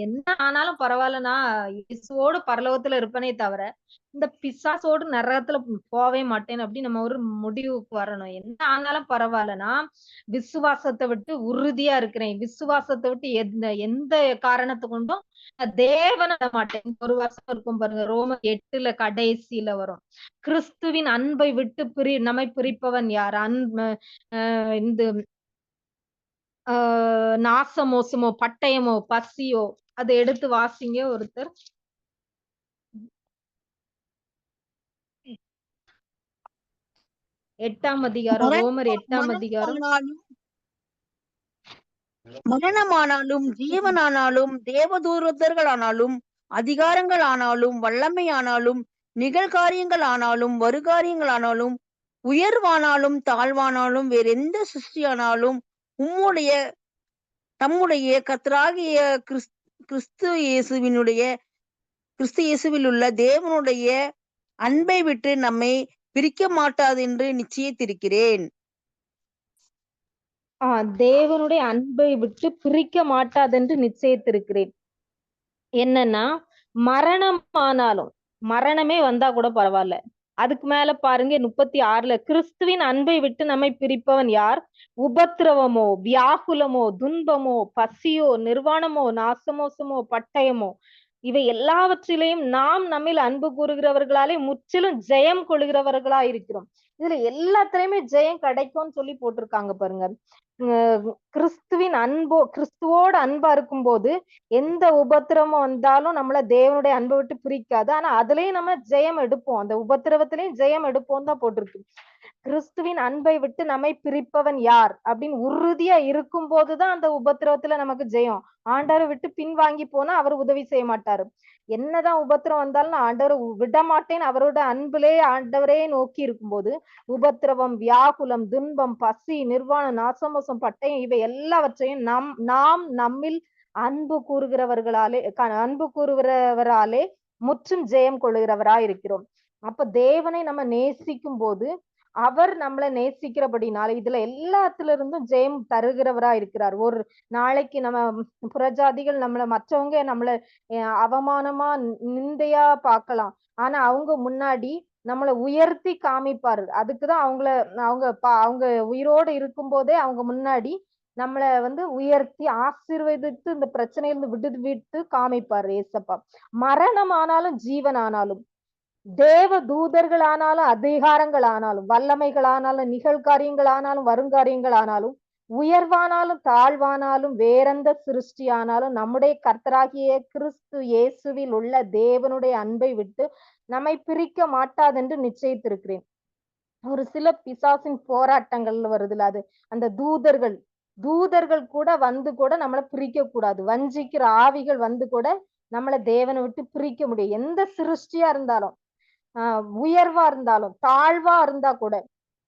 என்ன ஆனாலும் பரவாயில்ல, நான் இயேசுவோடு பரலோகத்துல இருப்பனே தவிர இந்த பிசாசோடு நரகத்துல போவே மாட்டேன் அப்படி நம்ம ஒரு முடிவுக்கு வரணும். என்ன ஆனாலும் பரவாயில்லனா விசுவாசத்தை விட்டு உறுதியா இருக்கிறேன். விசுவாசத்தை விட்டு எந்த காரணத்தை கொண்டும் தேவனை விட மாட்டேன். ஒரு வருஷம் இருக்கும் பாருங்க. ரோமர் 8ல கடைசியில வரும். கிறிஸ்துவின் அன்பை விட்டு நம்மை பிரிப்பவன் யார்? இந்த நாசமோசமோ பட்டயமோ பசியோ, அதை எடுத்து வாசிங்க ஒருத்தர். எட்டாம் அதிகாரம், ரோமர் 8ஆம் அதிகாரம். மரணமானாலும் ஜீவனானாலும் தேவதூதர்களானாலும் அதிகாரங்களானாலும் வல்லமையானாலும் நிகழ்காரியங்களானாலும் வருகாரியங்களானாலும் உயர்வானாலும் தாழ்வானாலும் வேறெந்த சிருஷ்டியானாலும் தம்முடைய கர்த்தராகிய கிறிஸ்து இயேசுவில் உள்ள தேவனுடைய அன்பை விட்டு நம்மை பிரிக்க மாட்டாது என்று நிச்சயித்திருக்கிறேன். தேவனுடைய அன்பை விட்டு பிரிக்க மாட்டாதென்று நிச்சயித்திருக்கிறேன். என்னன்னா, மரணமானாலும் மரணமே வந்தா கூட பரவாயில்ல. அதுக்கு மேல பாருங்க 36ல, கிறிஸ்துவின் அன்பை விட்டு நம்மை பிரிப்பவன் யார்? உபத்திரவமோ, வியாகுலமோ, துன்பமோ, பசியோ, நிர்வாணமோ, நாசமோசமோ, பட்டயமோ, இவை எல்லாவற்றிலையும் நாம் நம்மில் அன்பு கூறுகிறவர்களாலே முற்றிலும் ஜெயம் கொள்கிறவர்களா இருக்கிறோம். இதுல எல்லாத்துலயுமே ஜெயம் கிடைக்கும்னு சொல்லி போட்டிருக்காங்க பாருங்க. கிறிஸ்துவோட அன்பா இருக்கும்போது எந்த உபத்திரமும் வந்தாலும் நம்மள தேவனுடைய அன்பை விட்டு பிரிக்காது. ஆனா அதுலயும் நம்ம ஜெயம் எடுப்போம். அந்த உபத்திரவத்திலையும் ஜெயம் எடுப்போம் தான் போட்டிருக்கு. கிறிஸ்துவின் அன்பை விட்டு நம்மை பிரிப்பவன் யார் அப்படின்னு உறுதியா இருக்கும் போதுதான் அந்த உபத்திரவத்துல நமக்கு ஜெயம். ஆண்டவரை விட்டு பின்வாங்கி போனா அவர் உதவி செய்ய மாட்டாரு. என்னதான் உபத்திரம் வந்தாலும் நான் ஆண்டவரை விட மாட்டேன், அவரோட அன்புலே ஆண்டவரே நோக்கி இருக்கும்போது உபத்திரவம், வியாகுலம், துன்பம், பசி, நிர்வாணம், நாசமோசம், பட்டயம் இவை எல்லாவற்றையும் நாம் நம்மில் அன்பு கூறுகிறவராலே முற்றும் ஜெயம் கொள்ளுகிறவராய் இருக்கிறோம். அப்ப தேவனை நம்ம நேசிக்கும் போது அவர் நம்மளை நேசிக்கிறபடினால இதுல எல்லாத்துல இருந்தும் ஜெயம் தருகிறவரா இருக்கிறார். ஒரு நாளைக்கு நம்ம புறஜாதிகள் மற்றவங்க நம்மள அவமானமா நிந்தையா பார்க்கலாம். ஆனா அவங்க முன்னாடி நம்மளை உயர்த்தி காமிப்பாரு. அதுக்குதான் அவங்க உயிரோடு இருக்கும் போதே அவங்க முன்னாடி நம்மள வந்து உயர்த்தி ஆசீர்வதித்து இந்த பிரச்சனையிலிருந்து விட்டு காமிப்பாரு ஏசப்பா. மரணம் ஆனாலும் ஜீவன் ஆனாலும், தேவ தூதர்கள் ஆனாலும் அதிகாரங்கள் ஆனாலும், வல்லமைகள் ஆனாலும், நிகழ்காரியங்கள் ஆனாலும், வருங்காரியங்கள் ஆனாலும், உயர்வானாலும் தாழ்வானாலும், வேறெந்த சிருஷ்டி ஆனாலும், நம்முடைய கர்த்தராகிய கிறிஸ்து இயேசுவில் உள்ள தேவனுடைய அன்பை விட்டு நம்மை பிரிக்க மாட்டாதென்று நிச்சயித்திருக்கிறேன். ஒரு சில பிசாசின் போராட்டங்கள்ல வருதுல்ல அது, அந்த தூதர்கள் கூட வந்து கூட நம்மள பிரிக்க கூடாது. வஞ்சிக்கிற ஆவிகள் வந்து கூட நம்மள தேவனை விட்டு பிரிக்க முடியும். எந்த சிருஷ்டியா இருந்தாலும், உயர்வா இருந்தாலும், தாழ்வா இருந்தா கூட,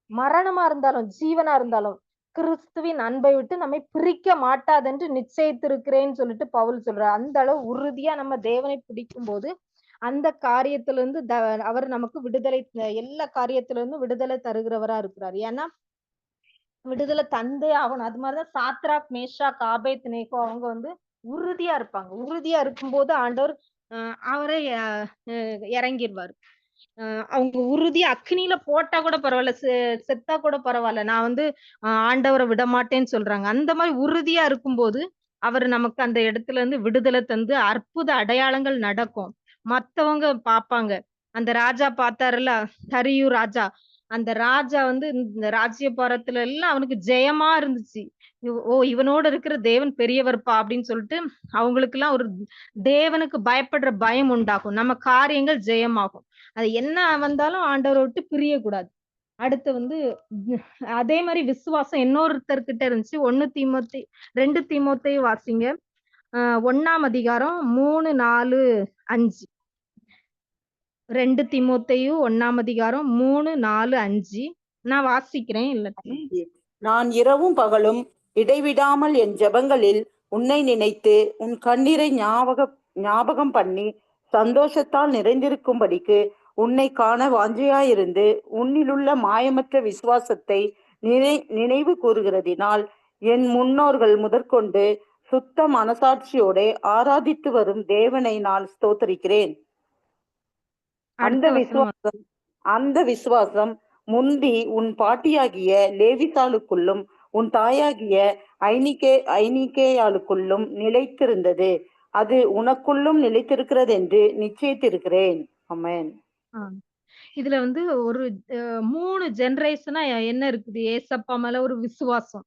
மரணமா இருந்தாலும், ஜீவனா இருந்தாலும், கிறிஸ்துவின் அன்பை விட்டு நம்மை பிரிக்க மாட்டாதென்று நிச்சயித்திருக்கிறேன்னு சொல்லிட்டு பவுல் சொல்றார். அந்த அளவு உறுதியா நம்ம தேவனை பிடிக்கும்போது, அந்த காரியத்திலிருந்து அவர் நமக்கு விடுதலை, எல்லா காரியத்திலிருந்தும் விடுதலை தருகிறவரா இருக்கிறார். ஏன்னா விடுதலை தந்தே ஆகணும். அது மாதிரிதான் சாத்ராக், மேஷாக், ஆபேத்நேகோ அவங்க வந்து உறுதியா இருப்பாங்க. உறுதியா இருக்கும்போது ஆண்டவர் அவரே இறங்கிடுவாரு. அவங்க உறுதியா அக்னியில போட்டா கூட பரவாயில்ல, செத்தா கூட பரவாயில்ல, நான் வந்து ஆண்டவரை விட மாட்டேன்னு சொல்றாங்க. அந்த மாதிரி உறுதியா இருக்கும்போது அவர் நமக்கு அந்த இடத்துல இருந்து விடுதலை தந்து அற்புத அடையாளங்கள் நடக்கும். மத்தவங்க பாப்பாங்க. அந்த ராஜா பார்த்தாருல்ல, தரியு ராஜா. அந்த ராஜா வந்து இந்த ராஜ்யபாரத்துல எல்லாம் அவனுக்கு ஜெயமா இருந்துச்சு. ஓ, இவனோட இருக்கிற தேவன் பெரியவர்ப்பா அப்படின்னு சொல்லிட்டு அவங்களுக்கு எல்லாம் ஒரு தேவனுக்கு பயப்படுற பயம் உண்டாகும். நம்ம காரியங்கள் ஜெயமாகும். அது என்ன வந்தாலும் ஆண்டவரை விட்டு பிரியக்கூடாது. அடுத்து வந்து அதே மாதிரி விசுவாசம் இன்னொருத்தர்கிட்ட இருந்துச்சு. 2 தீமோத்தேயு வாசிங்க. 1ஆம் அதிகாரம் 3, 4, 5. 2 தீமோத்தேயு 1ஆம் அதிகாரம் 3, 4, 5. நான் வாசிக்கிறேன் இல்லாட்டி. நான் இரவும் பகலும் இடைவிடாமல் என் ஜெபங்களில் உன்னை நினைத்து உன் கண்ணீரை ஞாபகம் பண்ணி சந்தோஷத்தால் நிறைந்திருக்கும்படிக்கு உன்னை காண வாஞ்சையாயிருந்து உன்னிலுள்ள மாயமற்ற விசுவாசத்தை நினைவு கூறுகிறதினால் என் முன்னோர்கள் முதற்கொண்டு சுத்த மனசாட்சியோட ஆராதித்து வரும் தேவனை நான் ஸ்தோத்தரிக்கிறேன். அந்த விசுவாசம் முந்தி உன் பாட்டியாகிய லேவிசாளுக்குள்ளும் உன் தாயாகிய ஐனிகேயாளுக்குள்ளும் நிலைத்திருந்தது. அது உனக்குள்ளும் நிலைத்திருக்கிறது என்று நிச்சயித்திருக்கிறேன். ஆமென். இதுல வந்து ஒரு 3 ஜெனரேஷனா என்ன இருக்குது? ஏசப்பா மேல ஒரு விசுவாசம்.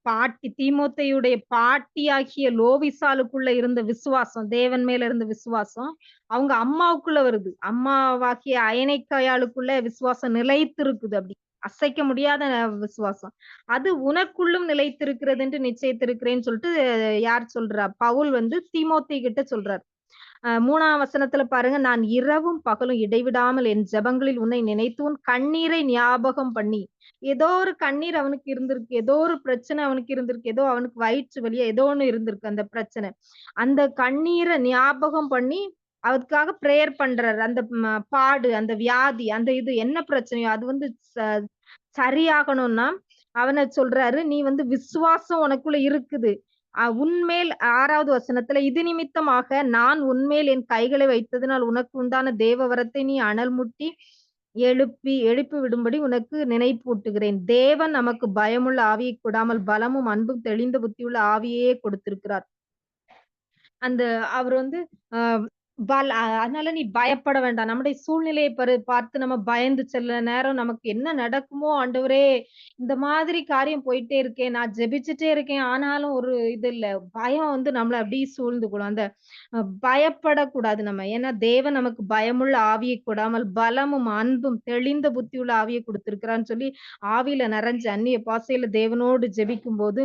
பாட்டி தீமோத்தேயுடைய பாட்டியாகிய லோவிசாலுக்குள்ள இருந்த விசுவாசம், தேவன் மேல இருந்த விசுவாசம் அவங்க அம்மாவுக்குள்ள வருது. அம்மாவாகிய அயனைக்காயாளுக்குள்ள விசுவாசம் நிலைத்திருக்குது. அப்படி அசைக்க முடியாத விசுவாசம். அது உனக்குள்ளும் நிலைத்திருக்கிறது என்று நிச்சயித்திருக்கிறேன்னு சொல்லிட்டு யார் சொல்றா? பவுல் வந்து தீமோத்தேயு கிட்ட சொல்றார். 3ஆம் வசனத்துல பாருங்க, நான் இரவும் பகலும் இடைவிடாமல் என் ஜெபங்களில் உன்னை நினைத்து உன் கண்ணீரை ஞாபகம் பண்ணி. ஏதோ ஒரு கண்ணீர் அவனுக்கு இருந்திருக்கு, ஏதோ ஒரு பிரச்சனை அவனுக்கு இருந்திருக்கு, ஏதோ அவனுக்கு வயிற்று வலியா ஏதோ ஒண்ணு இருந்திருக்கு அந்த பிரச்சனை. அந்த கண்ணீரை ஞாபகம் பண்ணி அதுக்காக பிரேயர் பண்றாரு. அந்த பாடு, அந்த வியாதி, அந்த இது என்ன பிரச்சனையோ அது வந்து சரியாகணும்னா அவனை சொல்றாரு, நீ வந்து விசுவாசம் உனக்குள்ள இருக்குது. உன்மேல் 6வது வசனத்துல இது நிமித்தமாக நான் உன்மேல் என் கைகளை வைத்ததினால் உனக்கு உண்டான தேவ வரத்தை நீ அனல் முட்டி எழுப்பி விடும்படி உனக்கு நினைப்பூட்டுகிறேன். தேவன் நமக்கு பயமுள்ள ஆவியை கொடாமல் பலமும் அன்பும் தெளிந்த புத்தியுள்ள ஆவியே கொடுத்திருக்கிறார். அந்த அவர் வந்து அதனால நீ பயப்பட வேண்டாம். நம்முடைய சூழ்நிலையை பார்த்து நம்ம பயந்து செல்ல நேரம் நமக்கு என்ன நடக்குமோ ஆண்டவரே, இந்த மாதிரி காரியம் போயிட்டே இருக்கேன், நான் ஜெபிச்சுட்டே இருக்கேன், ஆனாலும் ஒரு இது இல்ல. பயம் வந்து நம்மள அப்படியே சூழ்ந்து கொள்ளும். அந்த பயப்படக்கூடாது நம்ம. ஏன்னா தேவன் நமக்கு பயமுள்ள ஆவியை கொடாமல் பலமும் அன்பும் தெளிந்த புத்தியுள்ள ஆவியை கொடுத்திருக்கிறான்னு சொல்லி ஆவியில நிறைஞ்சு அந்நிய பாசையில தேவனோடு ஜெபிக்கும் போது,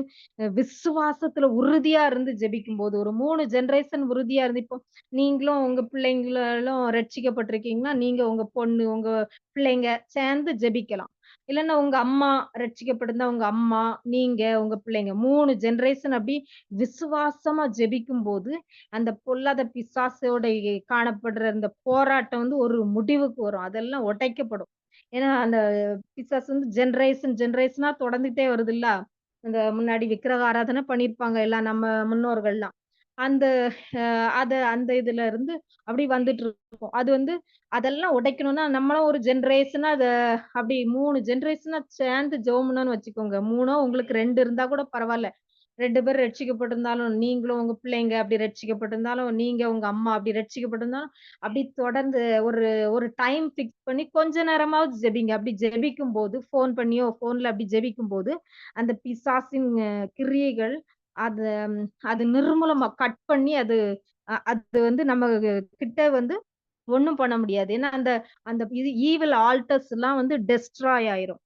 விசுவாசத்துல உறுதியா இருந்து ஜெபிக்கும் போது, ஒரு 3 ஜெனரேஷன் உறுதியா இருந்து, இப்போ நீங்களும் உங்க பிள்ளைங்களும் ரட்சிக்கப்பட்டிருக்கீங்கன்னா, நீங்க உங்க பொண்ணு, உங்க பிள்ளைங்க சேர்ந்து ஜெபிக்கலாம். இல்லன்னா உங்க அம்மா ரட்சிக்கப்பட்டிருந்தா உங்க அம்மா, நீங்க, உங்க பிள்ளைங்க 3 ஜெனரேஷன் அப்படி விசுவாசமா ஜெபிக்கும்போது, அந்த பொல்லாத பிசாசோட காணப்படுற அந்த போராட்டம் வந்து ஒரு முடிவுக்கு வரும். அதெல்லாம் உடைக்கப்படும். ஏன்னா அந்த பிசாசு வந்து ஜெனரேஷனா தொடர்ந்துட்டே வருதுல்ல. இந்த முன்னாடி விக்கிரக ஆராதனை பண்ணியிருப்பாங்க எல்லாம் நம்ம முன்னோர்கள்லாம். அந்த அந்த இதுல இருந்து அப்படி வந்துட்டு இருக்கும். அது வந்து அதெல்லாம் உடைக்கணும்னா நம்மளும் ஒரு ஜெனரேஷனா அப்படி 3 ஜெனரேஷனா சேர்ந்து ஜெபம்னு வச்சுக்கோங்க. 3ஓ உங்களுக்கு 2 இருந்தா கூட பரவால்ல. 2 பேர் ரட்சிக்கப்பட்டிருந்தாலும், நீங்களும் உங்க பிள்ளைங்க அப்படி ரட்சிக்கப்பட்டிருந்தாலும், நீங்க உங்க அம்மா அப்படி ரட்சிக்கப்பட்டிருந்தாலும், அப்படி தொடர்ந்து ஒரு ஒரு டைம் ஃபிக்ஸ் பண்ணி கொஞ்ச நேரமாவது ஜெபிங்க. அப்படி ஜெபிக்கும்போது ஃபோன்ல அப்படி ஜெபிக்கும்போது, அந்த பிசாசின் கிரியைகள் அது அது நிர்மூலமா கட் பண்ணி அது வந்து நம்ம கிட்ட வந்து ஒண்ணும் பண்ண முடியாது. ஏன்னா அந்த அந்த ஈவில் ஆல்டர்ஸ்லாம் வந்து டெஸ்ட்ராய் ஆயிரும்.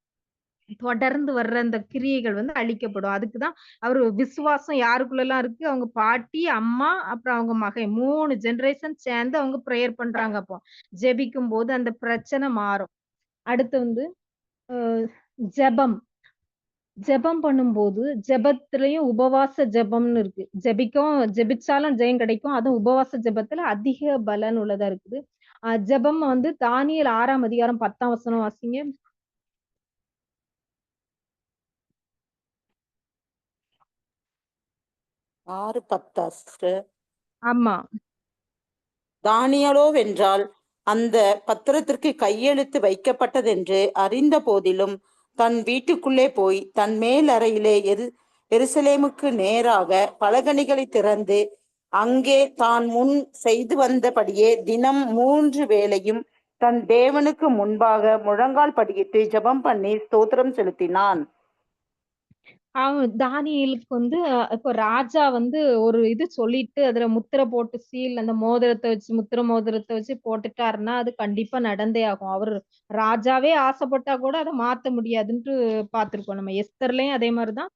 தொடர்ந்து வர்ற அந்த கிரியைகள் வந்து அழிக்கப்படும். அதுக்கு தான் அவரு விசுவாசம் யாருக்குள்ளலாம் இருக்கு, அவங்க பாட்டி, அம்மா, அப்புறம் அவங்க மகன் 3 ஜெனரேஷன் சேர்ந்து அவங்க பிரேயர் பண்றாங்க அப்போ. ஜெபிக்கும்போது அந்த பிரச்சனை மாறும். அடுத்து வந்து அ ஜெபம். ஜெபம் பண்ணும்போது, ஜெபத்திலயும் உபவாச ஜெபம்னு இருக்கு. ஜெபிச்சாலும் ஜெயம் கிடைக்கும். அதுவும் உபவாச ஜெபத்துல அதிக பலன் உள்ளதா இருக்குது. ஜெபம் வந்து தானியேல் 6ஆம் அதிகாரம் 10ஆம் வசனம் வாசிங்க. 6:10 சிஸ்டர். ஆமா. தானியேலோவென்றால் அந்த பத்திரத்திற்கு கையெழுத்து வைக்கப்பட்டதென்று அறிந்த போதிலும் தன் வீட்டுக்குள்ளே போய் தன் மேல் அறையிலே எருசலேமுக்கு நேராக பலகணிகளை திறந்து அங்கே தான் முன் செய்து வந்தபடியே தினம் 3 வேளையும் தன் தேவனுக்கு முன்பாக முழங்கால் படியிட்டு ஜெபம் பண்ணி ஸ்தோத்திரம் செலுத்தினான். தானியேலுக்கு வந்து இப்போ ராஜா வந்து ஒரு இது சொல்லிட்டு அதுல முத்திரை போட்டு சீல் அந்த மோதிரத்தை வச்சு மோதிரத்தை வச்சு போட்டுட்டாருன்னா அது கண்டிப்பா நடந்தே ஆகும். அவரு ராஜாவே ஆசைப்பட்டா கூட அதை மாத்த முடியாதுன்ட்டு பார்த்திருக்கோம். நம்ம எஸ்தர்லயும் அதே மாதிரிதான்,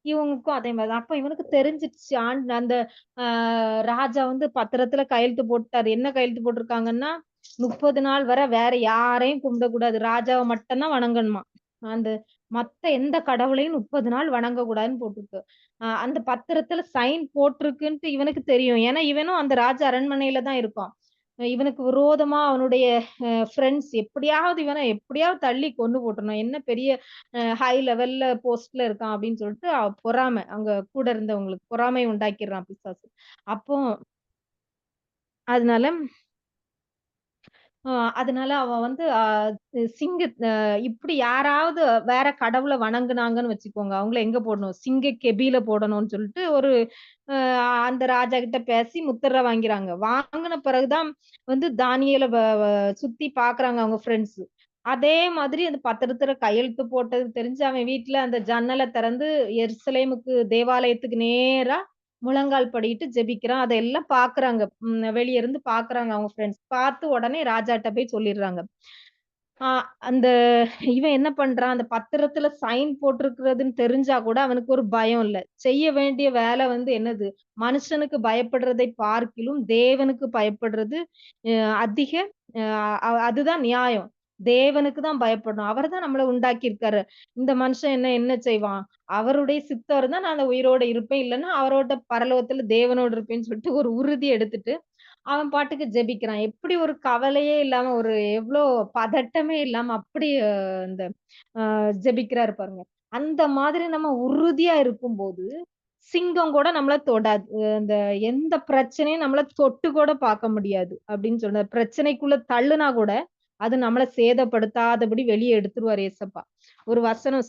இவங்களுக்கும் அதே மாதிரிதான். அப்ப இவனுக்கு தெரிஞ்சிருச்சு அந்த ராஜா வந்து பத்திரத்துல கையெழுத்து போட்டாரு. என்ன கையெழுத்து போட்டிருக்காங்கன்னா 30 நாள் வரை வேற யாரையும் கும்பிடக்கூடாது, ராஜாவை மட்டும்தான் வணங்கணுமா. அந்த மத்த எந்த கடவுளையும் 30 நாள் வணங்கக்கூடாதுன்னு போட்டிருக்கு. அந்த பத்திரத்துல சைன் போட்டிருக்குன்ட்டு இவனுக்கு தெரியும். ஏன்னா இவனும் அந்த ராஜ அரண்மனையில தான் இருக்கான். இவனுக்கு விரோதமா அவனுடைய ஃப்ரெண்ட்ஸ் இவனை எப்படியாவது தள்ளி கொன்னு போட்டுறணும். என்ன பெரிய ஹை லெவல்ல போஸ்ட்ல இருக்கான் அப்படின்னு சொல்லிட்டு பொறாமை, அங்க கூட இருந்தவங்களுக்கு பொறாமை உண்டாக்கிடுறான் பிசாசு. அப்போ அதனால அதனால அவன் வந்து சிங்க இப்படி யாராவது வேற கடவுள வணங்குனாங்கன்னு வச்சுக்கோங்க, அவங்கள எங்க போடணும்? சிங்க கெபில போடணும்னு சொல்லிட்டு ஒரு அந்த ராஜா கிட்ட பேசி முத்திரை வாங்கிறாங்க. வாங்குன பிறகுதான் வந்து தானியேல சுத்தி பாக்குறாங்க அவங்க ஃப்ரெண்ட்ஸ். அதே மாதிரி அந்த பத்திரத்துல கையெழுத்து போட்டது தெரிஞ்சு அவன் வீட்ல அந்த ஜன்னல திறந்து எருசலேமுக்கு தேவாலயத்துக்கு நேரா முழங்கால் படியிட்டு ஜெபிக்கிறான். அதெல்லாம் பாக்குறாங்க. வெளிய இருந்து பாக்குறாங்க அவங்க ஃப்ரெண்ட்ஸ். பார்த்து உடனே ராஜாட்ட போய் சொல்லிடுறாங்க. ஆ அந்த இவன் என்ன பண்றான், அந்த பத்திரத்துல சைன் போட்டிருக்கிறதுன்னு தெரிஞ்சா கூட அவனுக்கு ஒரு பயம் இல்ல. செய்ய வேண்டிய வேலை வந்து என்னது? மனுஷனுக்கு பயப்படுறதை பார்க்கிலும் தேவனுக்கு பயப்படுறது அ அதிக அதுதான் நியாயம். தேவனுக்கு தான் பயப்படணும். அவர் தான் நம்மள உண்டாக்கியிருக்காரு. இந்த மனுஷன் என்ன செய்வான்? அவருடைய சித்தம் இருந்தா நான் அந்த உயிரோட இருப்பேன். இல்லன்னா அவரோட பரலோகத்துல தேவனோடு இருப்பேன்னு சொல்லிட்டு ஒரு உறுதி எடுத்துட்டு அவன் பாட்டுக்கு ஜெபிக்கிறான். எப்படி ஒரு கவலையே இல்லாம, ஒரு எவ்ளோ பதட்டமே இல்லாம அப்படி இந்த ஜெபிக்கிறாரு பாருங்க. அந்த மாதிரி நம்ம உறுதியா இருக்கும்போது, சிங்கம் கூட நம்மள தொடாது. அந்த எந்த பிரச்சனையும் நம்மள தொட்டு கூட பார்க்க முடியாது. அப்படின்னு சொன்ன பிரச்சனைக்குள்ள தள்ளுனா கூட, அது நம்மள சேதப்படுத்தாதபடி வெளிய எடுத்துருவாரு ஏசப்பா. ஒரு வசனம்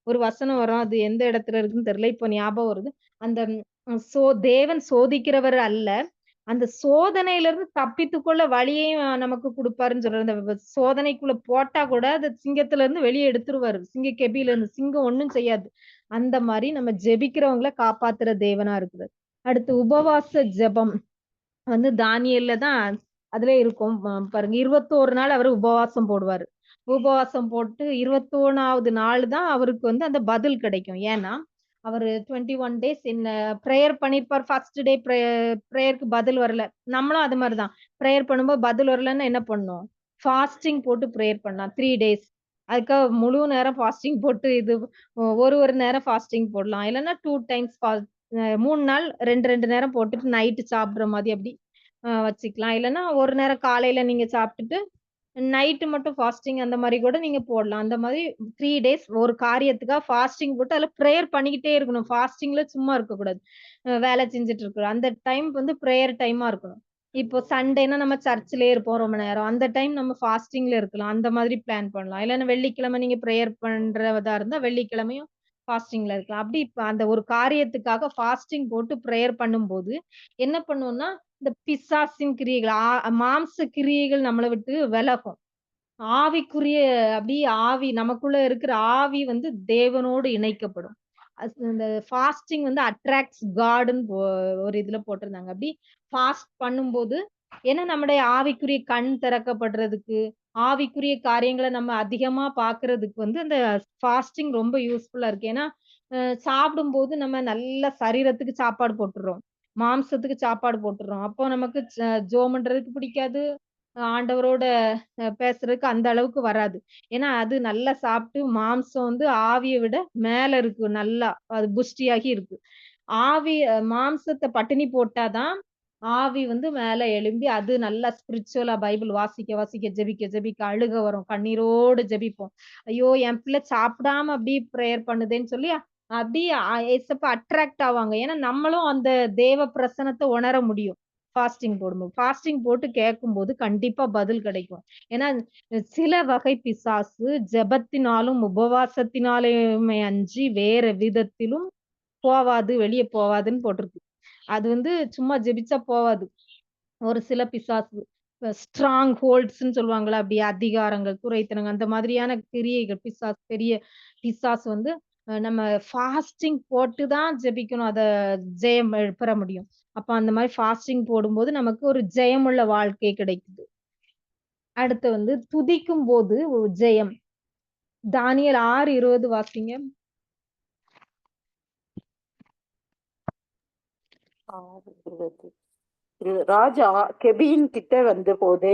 ஒரு வசனம் வரும். அது எந்த இடத்துல இருக்குன்னு தெரியல. இப்ப ஞாபகம் வருது. அந்த தேவன் சோதிக்கிறவர் அல்ல. அந்த சோதனையிலிருந்து தப்பித்துக்கொள்ள வழியையும் நமக்கு குடுப்பாருன்னு சொல்றாரு. அந்த சோதனைக்குள்ள போட்டா கூட அது சிங்கத்துல இருந்து வெளிய எடுத்துருவாரு. சிங்க கெபில இருந்து. சிங்கம் ஒண்ணும் செய்யாது. அந்த மாரி நம்ம ஜெபிக்கிறவங்கள காப்பாத்துற தேவனா இருக்கிறார். அடுத்து உபவாச ஜெபம் வந்து தானியேல்ல தான் அதிலே இருக்கும். பாருங்க 21 நாள் அவரு உபவாசம் போடுவாரு. உபவாசம் போட்டு 21வது நாள் தான் அவருக்கு வந்து அந்த பதில் கிடைக்கும். ஏன்னா, அவரு 21 டேஸ் பிரேயர் பண்ணியிருப்பார். ஃபர்ஸ்ட் டே பிரேயருக்கு பதில் வரல. நம்மளும் அது மாரி தான். பிரேயர் பண்ணும்போது பதில் வரலன்னா என்ன பண்ணணும்? ஃபாஸ்டிங் போட்டு பிரேயர் பண்ணலாம் 3 டேஸ். அதுக்காக முழு நேரம் ஃபாஸ்டிங் போட்டு ஒரு நேரம் ஃபாஸ்டிங் போடலாம். இல்லன்னா 2 டைம்ஸ் 3 நாள் 2 நேரம் போட்டுட்டு நைட்டு சாப்பிடுற மாதிரி அப்படி வச்சுக்கலாம். இல்லன்னா ஒரு நேரம் காலையில நீங்க சாப்பிட்டுட்டு, நைட்டு மட்டும் ஃபாஸ்டிங் அந்த மாரி கூட நீங்க போடலாம். அந்த மாதிரி 3 டேஸ் ஒரு காரியத்துக்காக ஃபாஸ்டிங் போட்டு அதுல பிரேயர் பண்ணிக்கிட்டே இருக்கணும். ஃபாஸ்டிங்ல சும்மா இருக்கக்கூடாது. வேலை செஞ்சுட்டு இருக்கணும். அந்த டைம் வந்து பிரேயர் டைமா இருக்கணும். இப்போ சண்டேன்னா நம்ம சர்ச்சிலேயே இருப்போம் ரொம்ப நேரம். அந்த டைம் நம்ம ஃபாஸ்டிங்ல இருக்கலாம். அந்த மாதிரி பிளான் பண்ணலாம். இல்லன்னா வெள்ளிக்கிழமை நீங்க பிரேயர் பண்றதா இருந்தா வெள்ளிக்கிழமையும் ஃபாஸ்டிங்ல இருக்கலாம். அப்படி இப்ப அந்த ஒரு காரியத்துக்காக ஃபாஸ்டிங் போட்டு பிரேயர் பண்ணும்போது, என்ன பண்ணுவோம்னா, இந்த பிசாசின் கிரியைகள், மாம்ச கிரியைகள் நம்மள விட்டு விலகும். ஆவிக்குரிய அப்படியே ஆவி நமக்குள்ள இருக்கிற ஆவி வந்து தேவனோடு இணைக்கப்படும். இந்த ஃபாஸ்டிங் வந்து அட்ராக்ட்ஸ் காட்ன்னு ஒரு இதுல போட்டிருந்தாங்க. அப்படி ஃபாஸ்ட் பண்ணும்போது ஏன்னா நம்முடைய ஆவிக்குரிய கண் திறக்கப்படுறதுக்கு, ஆவிக்குரிய காரியங்கள நம்ம அதிகமா பார்க்கறதுக்கு வந்து அந்த ஃபாஸ்டிங் ரொம்ப யூஸ்ஃபுல்லா இருக்கு. ஏன்னா, சாப்பிடும்போது நம்ம நல்ல சரீரத்துக்கு சாப்பாடு போட்டுர்றோம். மாம்சத்துக்கு சாப்பாடு போட்டுர்றோம். அப்போ நமக்கு ஜெபம் பண்றதுக்கு பிடிக்காது. ஆண்டவரோட பேசுறதுக்கு அந்த அளவுக்கு வராது. ஏன்னா, அது நல்லா சாப்பிட்டு மாம்சம் வந்து ஆவிய விட மேல இருக்கு நல்லா. அது புஷ்டியாகி இருக்கு. மாம்சத்த பட்டினி போட்டா தான், ஆவி வந்து மேல எழும்பி அது நல்லா ஸ்பிரிச்சுவலா பைபிள் வாசிக்க, வாசிக்க, ஜெபிக்க, ஜெபிக்க அழுக வரும். கண்ணீரோடு ஜெபிப்போம். ஐயோ! என் பிள்ளை சாப்பிடாம அப்படி பிரேயர் பண்ணுதேன்னு சொல்லி, அப்படியே ஏசப்பா அட்ராக்ட் ஆவாங்க. ஏன்னா, நம்மளும் அந்த தேவ பிரசன்னத்த உணர முடியும். ஃபாஸ்டிங் போடும்போது. ஃபாஸ்டிங் போட்டு கேட்கும்போது கண்டிப்பா பதில் கிடைக்கும். ஏன்னா, சில வகை பிசாசு ஜெபத்தினாலும், உபவாசத்தினாலுமே அன்றி வேற விதத்திலும் போவாது, வெளிய போவாதுன்னு போட்டிருக்கு. அது வந்து சும்மா ஜெபிச்சா போவாது. ஒரு சில பிசாசு ஸ்ட்ராங் ஹோல்ட்ஸ்ன்னு சொல்லுவாங்கல்ல, அப்படியே அதிகாரங்கள், துரைத்தனங்கள் அந்த மாதிரியான கிரியைகள் பெரிய பிசாசு வந்து நம்ம ஃபாஸ்டிங் போட்டு தான் ஜெபிக்கணும். அத ஜெயம் பெற முடியும். அப்ப அந்த மாரி ஃபாஸ்டிங் போடும்போது நமக்கு ஒரு ஜெயமுள்ள வாழ்க்கை கிடைக்குது. அடுத்து வந்து துதிக்கும்போது ஒரு ஜெயம். தானியேல் 6:20 வாசிங்க. ராஜா கெபியின் கிட்ட வந்தபோது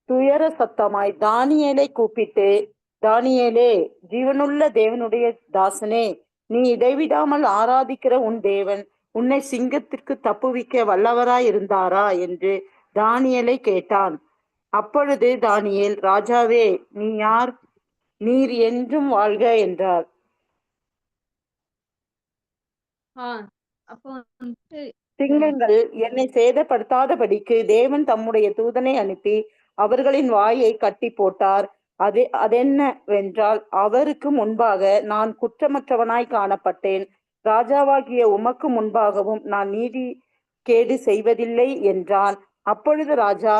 துயர சத்தமாய் தானியேலை கூப்பிட்டு, தானியேலே, ஜீவனுள்ள தேவனுடைய தாசனே, நீ இடைவிடாமல் ஆராதிக்கிற உன் தேவன் உன்னை சிங்கத்திற்கு தப்புவிக்க வல்லவராய் இருந்தாரா என்று தானியேலை கேட்டான். அப்பொழுது தானியேல், ராஜாவே, நீ யார்? நீர் என்றும் வாழ்க என்றார். ஆ அப்போ வந்து சிங்கங்கள் என்னை சேதப்படுத்தாதபடிக்கு தேவன் தம்முடைய தூதனை அனுப்பி அவர்களின் வாயை கட்டி போட்டார். அதென்னவென்றால், அவருக்கு முன்பாக நான் குற்றமற்றவனாய் காணப்பட்டேன். ராஜாவாகிய உமக்கு முன்பாகவும் நான் நீதி கேடு செய்வதில்லை என்றான். அப்பொழுது ராஜா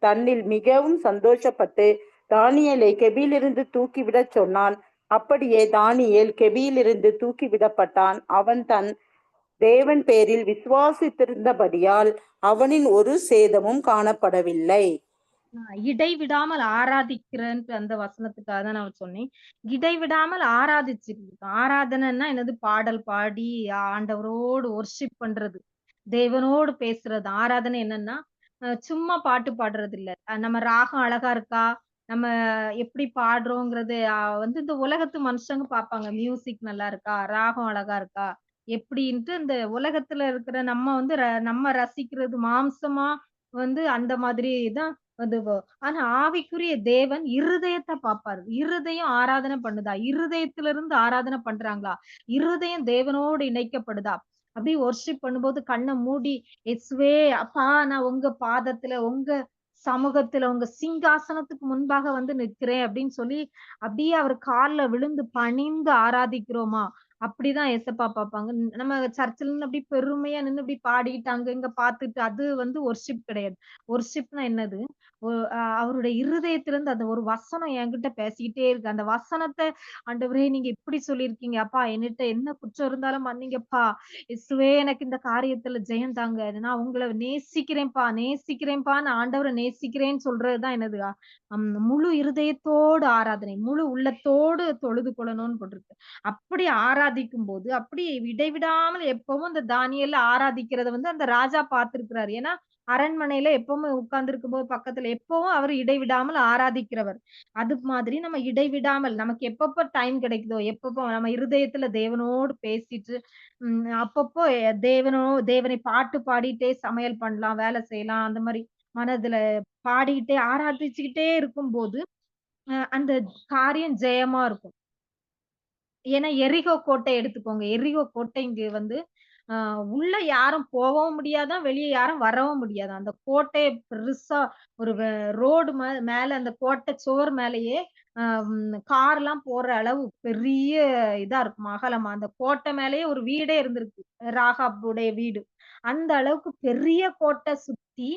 தன்னில் மிகவும் சந்தோஷப்பட்டு தானியேலை கெபியிலிருந்து தூக்கிவிடச் சொன்னான். அப்படியே தானியேல் கெபியிலிருந்து தூக்கிவிடப்பட்டான். அவன் தன் தேவன் பேரில் விசுவாசித்திருந்தபடியால் அவனின் ஒரு சேதமும் காணப்படவில்லை. இடைவிடாமல் ஆராதிக்கிறேன்ட்டு அந்த வசனத்துக்காக தான் நான் சொன்னேன். இடைவிடாமல் ஆராதிச்சுட்டு ஆராதனைன்னா என்னது? பாடல் பாடி ஆண்டவரோடு வொர்ஷிப் பண்றது. தேவனோடு பேசுறது. ஆராதனை என்னன்னா, சும்மா பாட்டு பாடுறது இல்ல. நம்ம ராகம் அழகா இருக்கா? நம்ம எப்படி பாடுறோங்கிறது வந்து இந்த உலகத்து மனுஷங்க பார்ப்பாங்க. மியூசிக் நல்லா இருக்கா? ராகம் அழகா இருக்கா? எப்படின்ட்டு இந்த உலகத்துல இருக்கிற நம்ம வந்து நம்ம ரசிக்கிறது மாம்சமா வந்து அந்த மாதிரி தான் வந்து ஆனா ஆவிக்குரிய தேவன் இருதயத்த பார்ப்பாரு. இருதயம் ஆராதனை பண்ணுதா? இருதயத்திலிருந்து ஆராதனை பண்றாங்களா? இருதயம் தேவனோடு இணைக்கப்படுதா? அப்படியே வொர்ஷிப் பண்ணும்போது கண்ண மூடி, இயேசுவே அப்பா நான் உங்க பாதத்துல, உங்க சமூகத்துல, உங்க சிங்காசனத்துக்கு முன்பாக வந்து நிற்கிறேன் அப்படின்னு சொல்லி, அப்படியே அவர் கால்ல விழுந்து பணிந்து ஆராதிக்கிறோமா? அப்படிதான் ஏசப்பா பார்ப்பாங்க. நம்ம சர்ச்சில நின்னு அப்படி பெருமையா நின்னு இப்படி பாடிட்டு அங்க இங்க பார்த்துட்டு அது வந்து வொர்ஷிப் கிடையாது. வொர்ஷிப்னா என்னது? ஒ அ அவருடைய இருதயத்திலிருந்து அந்த ஒரு வசனம் என்கிட்ட பேசிக்கிட்டே இருக்கு. அந்த வசனத்த ஆண்டவரே நீங்க இப்படி சொல்லியிருக்கீங்க. அப்பா என்னிட்ட என்ன குற்றம் இருந்தாலும் மன்னிங்கப்பா. இயேசுவே எனக்கு இந்த காரியத்துல ஜெயம் தாங்க. நான் உங்கள நேசிக்கிறேன்ப்பா, நேசிக்கிறேன்ப்பான்னு ஆண்டவர நேசிக்கிறேன்னு சொல்றது தான் என்னது? முழு இருதயத்தோடு ஆராதனை. முழு உள்ளத்தோடு தொழுது கொள்ளணும்னு போட்டிருக்கு. அப்படி ஆராதிக்கும்போது, அப்படி இடைவிடாமல் எப்பவும் இந்த தானியேல் ஆராதிக்கிறத வந்து அந்த ராஜா பார்த்திருக்கிறாரு. ஏன்னா, அரண்மனையில எப்பவுமே உட்கார்ந்திருக்கும்போது பக்கத்துல எப்பவும் அவர் இடைவிடாமல் ஆராதிக்கிறவர். அது மாதிரி நம்ம இடைவிடாமல் நமக்கு எப்பப்ப டைம் கிடைக்குதோ, எப்பப்போ நம்ம இருதயத்துல தேவனோடு பேசிட்டு, அப்பப்போ தேவனை பாட்டு பாடிட்டே சமையல் பண்ணலாம், வேலை செய்யலாம். அந்த மாரி மனதுல பாடிக்கிட்டே ஆராதிச்சுக்கிட்டே இருக்கும்போது அந்த காரியம் ஜெயமா இருக்கும். ஏன்னா எரிகோ கோட்டை எடுத்துக்கோங்க. எரிகோ கோட்டை இங்க வந்து உள்ள யாரும் போகவும் முடியாதாம், வெளிய யாரும் வரவும் முடியாதாம். அந்த கோட்டைய பெருசா ஒரு ரோடு மேல அந்த கோட்டை சுவர் மேலேயே கார்லாம் போற அளவு பெரிய இதா இருக்குமா, அகலமா. அந்த கோட்டை மேலேயே ஒரு வீடே இருந்திருக்கு. ராகாபுடைய வீடு. அந்த அளவுக்கு பெரிய கோட்டை சுத்தி,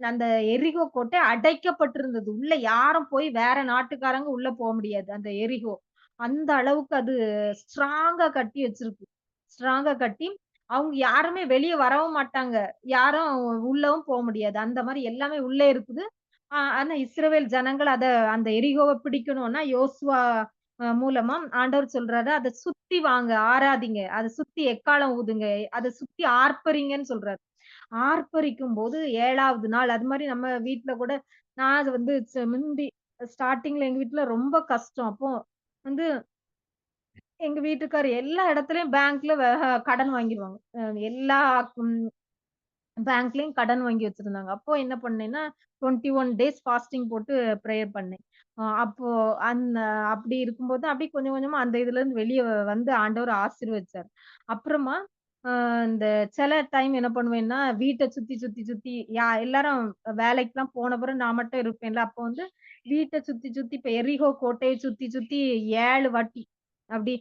அந்த எரிகோ கோட்டை அடைக்கப்பட்டிருந்தது. உள்ள யாரும் போய் வேற நாட்டுக்காரங்க உள்ள முடியாது. அந்த எரிகோ. அந்த அளவுக்கு அது ஸ்ட்ராங்கா கட்டி வச்சிருக்கு. ஸ்ட்ராங்கா கட்டி, அவங்க யாருமே வெளிய வரவும் மாட்டாங்க. யாரும் உள்ளவும் முடியாது. அந்த மாரி எல்லாமே உள்ளே இருக்குது. ஆனா இஸ்ரவேல் ஜனங்கள் அந்த எரிகோவ பிடிக்கணும்னா யோசுவா மூலமா ஆண்டவர் சொல்றாரு, "அத சுத்தி வாங்க, ஆராதிங்க. அத சுத்தி எக்காளம் ஊதுங்க. அத சுத்தி ஆர்ப்பரிங்கன்னு" சொல்றாரு. ஆர்ப்பரிக்கும்போது 7வது நாள் அது மாரி நம்ம வீட்ல கூட நான் அது வந்து முந்தி ஸ்டார்ட்டிங்ல எங்க வீட்ல ரொம்ப கஷ்டம். அப்போ வந்து எங்க வீட்டுக்காரர் எல்லா இடத்துலயும் பேங்க்ல கடன் வாங்கிருவாங்க. எல்லா ம் பேங்க்லயும் கடன் வாங்கி வச்சிருந்தாங்க. அப்போ என்ன பண்ணேன்னா, 21 டேஸ் ஃபாஸ்டிங் போட்டு பிரேயர் பண்ணேன். அப்போ அந்த அப்படி இருக்கும்போது, அப்படியே கொஞ்சம் கொஞ்சமா அந்த இதுலருந்து வெளிய வந்து ஆண்டவர் ஆசீர்வதிச்சாரு. அப்புறமா அ இந்த சில டைம் என்ன பண்ணுவேன்னா, வீட்ட சுத்தி சுத்தி சுத்தி எல்லாரும் வேலைக்குலாம் போன பிறகு நான் மட்டும் இருப்பேன்ல. அப்போ வந்து வீட்ட சுத்தி சுத்தி இப்ப எரிகோ கோட்டைய சுத்தி சுத்தி 7 வாட்டி அப்படி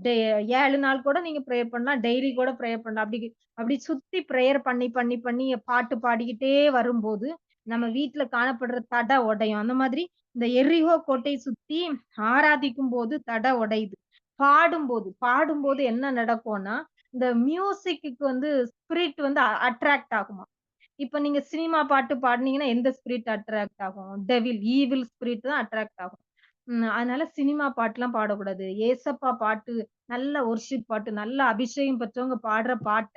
டே 7 நாள் கூட நீங்க பிரேயர் பண்ணலாம். டெய்லி கூட பிரேயர் பண்ணலாம். அப்படி அப்படி சுத்தி பிரேயர் பண்ணி, பண்ணி, பண்ணி பாட்டு பாடிக்கிட்டே வரும்போது, நம்ம வீட்ல காணப்படுற தடை உடையும். அந்த மாதிரி இந்த எரிகோ கோட்டைய சுத்தி ஆராதிக்கும்போது தடை உடையுது. பாடும்போது என்ன நடக்கும்னா, இந்த மியூசிக்குக்கு வந்து ஸ்பிரிட் வந்து அட்ராக்ட் ஆகுமாம். இப்ப நீங்க சினிமா பாட்டு பாடுனீங்கன்னா, எந்த ஸ்பிரிட் அட்ராக்ட் ஆகும்? ஈவில் ஸ்பிரிட் தான் அட்ராக்ட் ஆகும். அதனால சினிமா பாட்டுலாம் பாடக்கூடாது. ஏசப்பா பாட்டு, நல்ல வொர்ஷிப் பாட்டு, நல்ல அபிஷேகம் பெற்றவங்க பாடுற பாட்ட,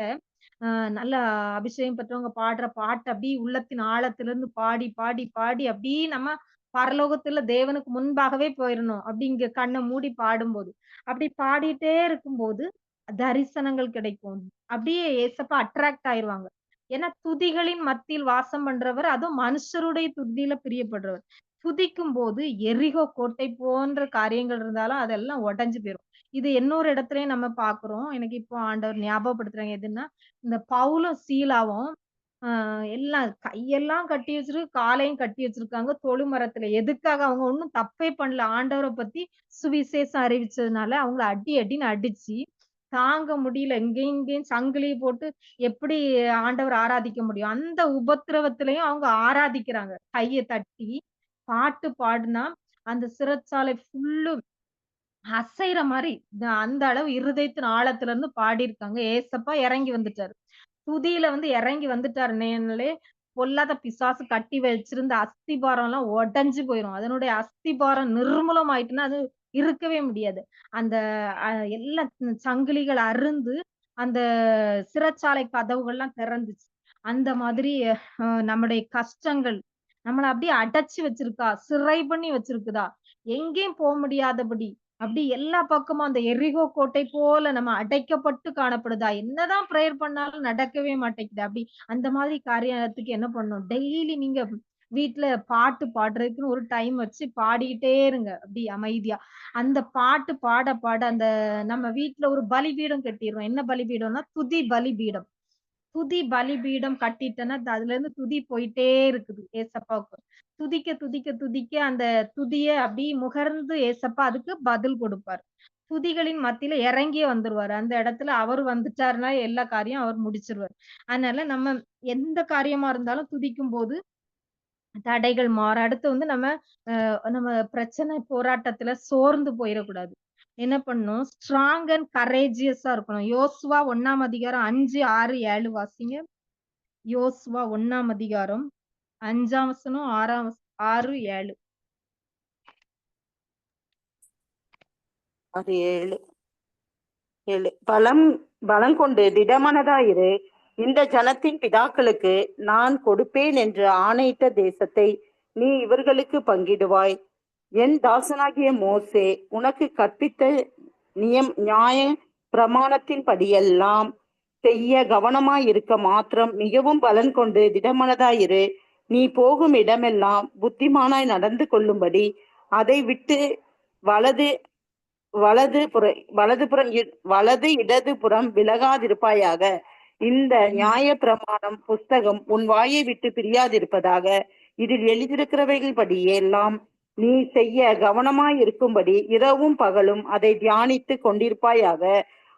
அ நல்ல அபிஷேகம் பெற்றவங்க பாடுற பாட்ட அப்படியே உள்ளத்தின் ஆழத்திலிருந்து பாடி, பாடி, பாடி அப்படியே நம்ம பரலோகத்துல தேவனுக்கு முன்பாகவே போயிரணும். அப்படி இங்க கண்ண மூடி பாடும்போது. அப்படி பாடிட்டே இருக்கும்போது, தரிசனங்கள் கிடைக்கும். அப்படியே ஏசப்பா அட்ராக்ட் ஆயிருவாங்க. ஏன்னா துதிகளின் மத்தியில் வாசம் பண்றவர், அதுவும் மனுஷருடைய துதியில பிரியப்படுறவர். துதிக்கும்போது எரிகோ கோட்டை போன்ற காரியங்கள் இருந்தாலும் அதெல்லாம் உடைஞ்சு போயிரும். இது இன்னொரு இடத்துலயும் நம்ம பார்க்கிறோம். எனக்கு இப்போ ஆண்டவர் ஞாபகப்படுத்துறாங்க. எதுன்னா, இந்த பவுலும், சீலாவும் எல்லாம் கையெல்லாம் கட்டி வச்சிருக்கு, காலையும் கட்டி வச்சிருக்காங்க தொழுமரத்துல. எதுக்காக? அவங்க ஒண்ணும் தப்பே பண்ணல. ஆண்டவர பத்தி சுவிசேஷம் அறிவிச்சதுனால அவங்கள அடி அடின்னு அடிச்சு, தாங்க முடியல. இங்கேயும் இங்கேயும் சங்கிலி போட்டு எப்படி ஆண்டவர ஆராதிக்க முடியும்? அந்த உபத்திரவத்திலயும் அவங்க ஆராதிக்கிறாங்க. கைய தட்டி, பாட்டு பாடுனா, அந்த சிறைச்சாலை ஃபுல்லும் அசைற மாரி, அந்த அளவு இருதயத்தின் ஆழத்துல இருந்து பாடியிருக்காங்க. ஏசப்பா இறங்கி வந்துட்டாரு. துதியில வந்து இறங்கி வந்துட்டாருனாலே, பொல்லாத பிசாசு கட்டி வச்சிருந்த அஸ்திபாரம்லாம் உடைஞ்சு போயிரும். அதனுடைய அஸ்திபாரம் நிர்மூலம் ஆயிட்டுன்னா, அது இருக்கவே முடியாது. அந்த அ எல்லா சங்கிலிகள் அறுந்து, அந்த சிறைச்சாலை கதவுகள்லாம் திறந்துச்சு. அந்த மாதிரி நம்முடைய கஷ்டங்கள் நம்மள அப்படியே அடைச்சு வச்சிருக்கா, சிறை பண்ணி வச்சிருக்குதா, எங்கேயும் முடியாதபடி அப்படி எல்லா பக்கமும் அந்த எரிகோ கோட்டை போல நம்ம அடைக்கப்பட்டு காணப்படுதா? என்னதான் பிரேயர் பண்ணாலும் நடக்கவே மாட்டேங்குது. அப்படி அந்த மாதிரி காரியத்துக்கு என்ன பண்ணணும்? டெய்லி நீங்க வீட்ல பாட்டு பாடுறதுக்குன்னு ஒரு டைம் வச்சு பாடிக்கிட்டே இருங்க. அப்படி அமைதியா. அந்த பாட்டு பாட பாட அந்த நம்ம வீட்ல ஒரு பலிபீடம் கட்டிருவோம். என்ன பலிபீடம்னா, துதி பலிபீடம். துதி பலிபீடம் கட்டிட்டேன்னா, அதுலருந்து துதி போயிட்டே இருக்குது ஏசப்பாவுக்கு. துதிக்க, துதிக்க, துதிக்க அந்த துதிய அப்படியே முகர்ந்து ஏசப்பா அதுக்கு பதில் கொடுப்பாரு. துதிகளின் மத்தியில இறங்கியே வந்துருவாரு. அந்த இடத்துல அவரு வந்துட்டாருன்னா எல்லா காரியம் அவர் முடிச்சிருவாரு. அதனால நம்ம எந்த காரியமா இருந்தாலும் துதிக்கும்போது தடைகள் மாறும். அடுத்து வந்து நம்ம பிரச்சனை போராட்டத்துல சோர்ந்து போயிறக்கூடாது. என்ன பண்ணணும்? ஸ்ட்ராங் அண்ட் கரேஜியஸா இருக்கணும். யோசுவா 1ஆம் அதிகாரம் 5, 6, 7 வாசிங்க. யோசுவா 1ஆம் அதிகாரம் 5ஆம் வசனம், 6, 7. அது 7. பலம் கொண்டு திடமனதாயிரு. இந்த ஜனத்தின் பிதாக்களுக்கு நான் கொடுப்பேன் என்று ஆணையிட்ட தேசத்தை நீ இவர்களுக்கு பங்கிடுவாய். என் தாசனாகிய மோசே உனக்கு கற்பித்த நியாய பிரமாணத்தின் படியெல்லாம் செய்ய கவனமாயிருக்க மாத்திரம் மிகவும் பலன் கொண்டு திடமனதாயிரு. நீ போகும் இடமெல்லாம் புத்திமானாய் நடந்து கொள்ளும்படி அதை விட்டு வலது வலது இடதுபுறம் விலகாதிருப்பாயாக. இந்த நியாய பிரமாணம் புஸ்தகம் உன் வாயை விட்டு பிரியாதிருப்பதாக. இதில் எழுதியிருக்கிறவைகள் படியே எல்லாம் நீ செய்ய கவனமாயிருக்கும்படி இரவும் பகலும் அதை தியானித்து கொண்டிருப்பாயாக.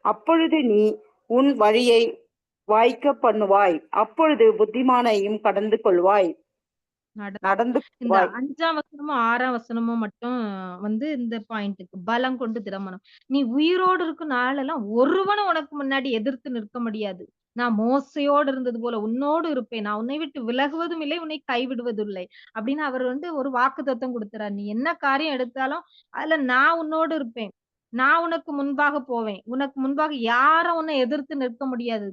அப்பொழுது நீ உன் வழியை வாய்க்க பண்ணுவாய். அப்பொழுது புத்திமானையும் கடந்து கொள்வாய் நடந்து இந்த கொள்வாய். 5ஆம் வசனமும் 6ஆம் வசனமும் மட்டும் இந்த பாயிண்ட்டுக்கு பலம் கொண்டு திடமனம். நீ உயிரோடு இருக்கும் நாளெல்லாம் ஒருவனும் உனக்கு முன்னாடி எதிர்த்து நிற்க முடியாது. நான் மோசையோடு இருந்தது போல உன்னோடு இருப்பேன். நான் உன்னை விட்டு விலகுவதும் இல்லை, உன்னை கைவிடுவதும் இல்லை. அப்படின்னு அவர் ஒரு வாக்குத்தத்தம் கொடுக்கிறார். நீ என்ன காரியம் எடுத்தாலும் அதுல நான் உன்னோடு இருப்பேன். நான் உனக்கு முன்பாக போவேன். உனக்கு முன்பாக யாரும் உன்னை எதிர்த்து நிற்க முடியாது.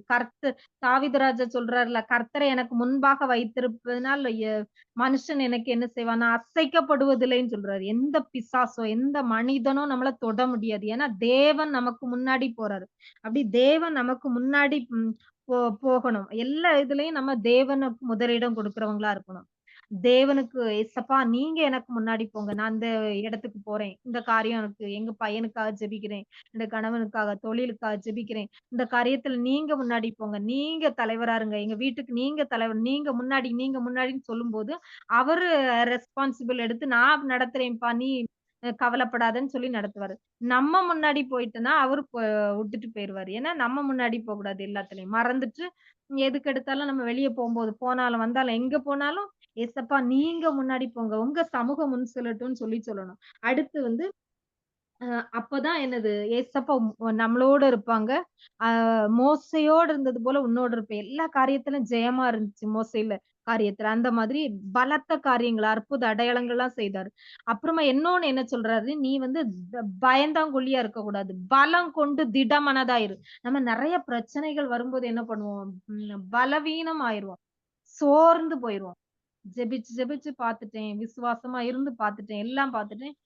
தாவீது ராஜா சொல்றாருல, கர்த்தரை எனக்கு முன்பாக வைத்திருப்பதனால் மனுஷன் எனக்கு என்ன செய்வான்? நான் அசைக்கப்படுவதில்லைன்னு சொல்றாரு. எந்த பிசாசோ, எந்த மனிதனோ நம்மள தொட முடியாது. ஏன்னா தேவன் நமக்கு முன்னாடி போறாரு. அப்படி தேவன் நமக்கு முன்னாடி போகணும். எல்லா இதுலயும் நம்ம தேவனுக்கு முதலிடம் கொடுக்கிறவங்களா இருக்கணும். தேவனுக்கு ஏசப்பா நீங்க எனக்கு முன்னாடி போங்க. நான் அந்த இடத்துக்கு போறேன். இந்த காரியம் எனக்கு எங்க பையனுக்காக ஜெபிக்கிறேன். இந்த கணவனுக்காக, தொழிலுக்காக ஜெபிக்கிறேன். இந்த காரியத்துல நீங்க முன்னாடி போங்க. நீங்க தலைவரா இருங்க. எங்க வீட்டுக்கு நீங்க தலைவர். நீங்க முன்னாடின்னு சொல்லும்போது, அவரு ரெஸ்பான்சிபிள் எடுத்து நான் நடத்துறேன்ப்பா. நீ கவலைப்படாதன்னு சொல்லி நடத்துவாரு. நம்ம முன்னாடி போயிட்டோம்னா, அவரு விட்டுட்டு போயிருவாரு. ஏன்னா நம்ம முன்னாடி போகக்கூடாது எல்லாத்துலயும். மறந்துட்டு எதுக்கு எடுத்தாலும் நம்ம வெளிய போனாலும் வந்தாலும் எங்க போனாலும் ஏசப்பா நீங்க முன்னாடி போங்க. உங்க சமூகம் முன் செல்லட்டும்னு சொல்லணும். அடுத்து அப்பதான் என்னது ஏசப்பா நம்மளோட இருப்பாங்க. மோசையோட இருந்தது போல உன்னோடு இருப்பேன். எல்லா காரியத்திலும் ஜெயமா இருந்துச்சு மோசேல காரியத்துல. அந்த மாதிரி பலத்த காரியங்கள், அற்புத அடையாளங்கள்லாம் செய்தாரு. அப்புறமா இன்னொன்னு என்ன சொல்றாரு, நீ பயந்தாங்கொள்ளியா இருக்கக்கூடாது. பலம் கொண்டு திடமனதா இரு. நம்ம நெறைய பிரச்சனைகள் வரும்போது என்ன பண்ணுவோம்? பலவீனம் ஆயிருவோம். சோர்ந்து போயிருவோம். ஜெபிச்சு பாத்துட்டேன். விசுவாசமா இருந்து பாத்துட்டேன். எல்லாம் பாத்துட்டேன்.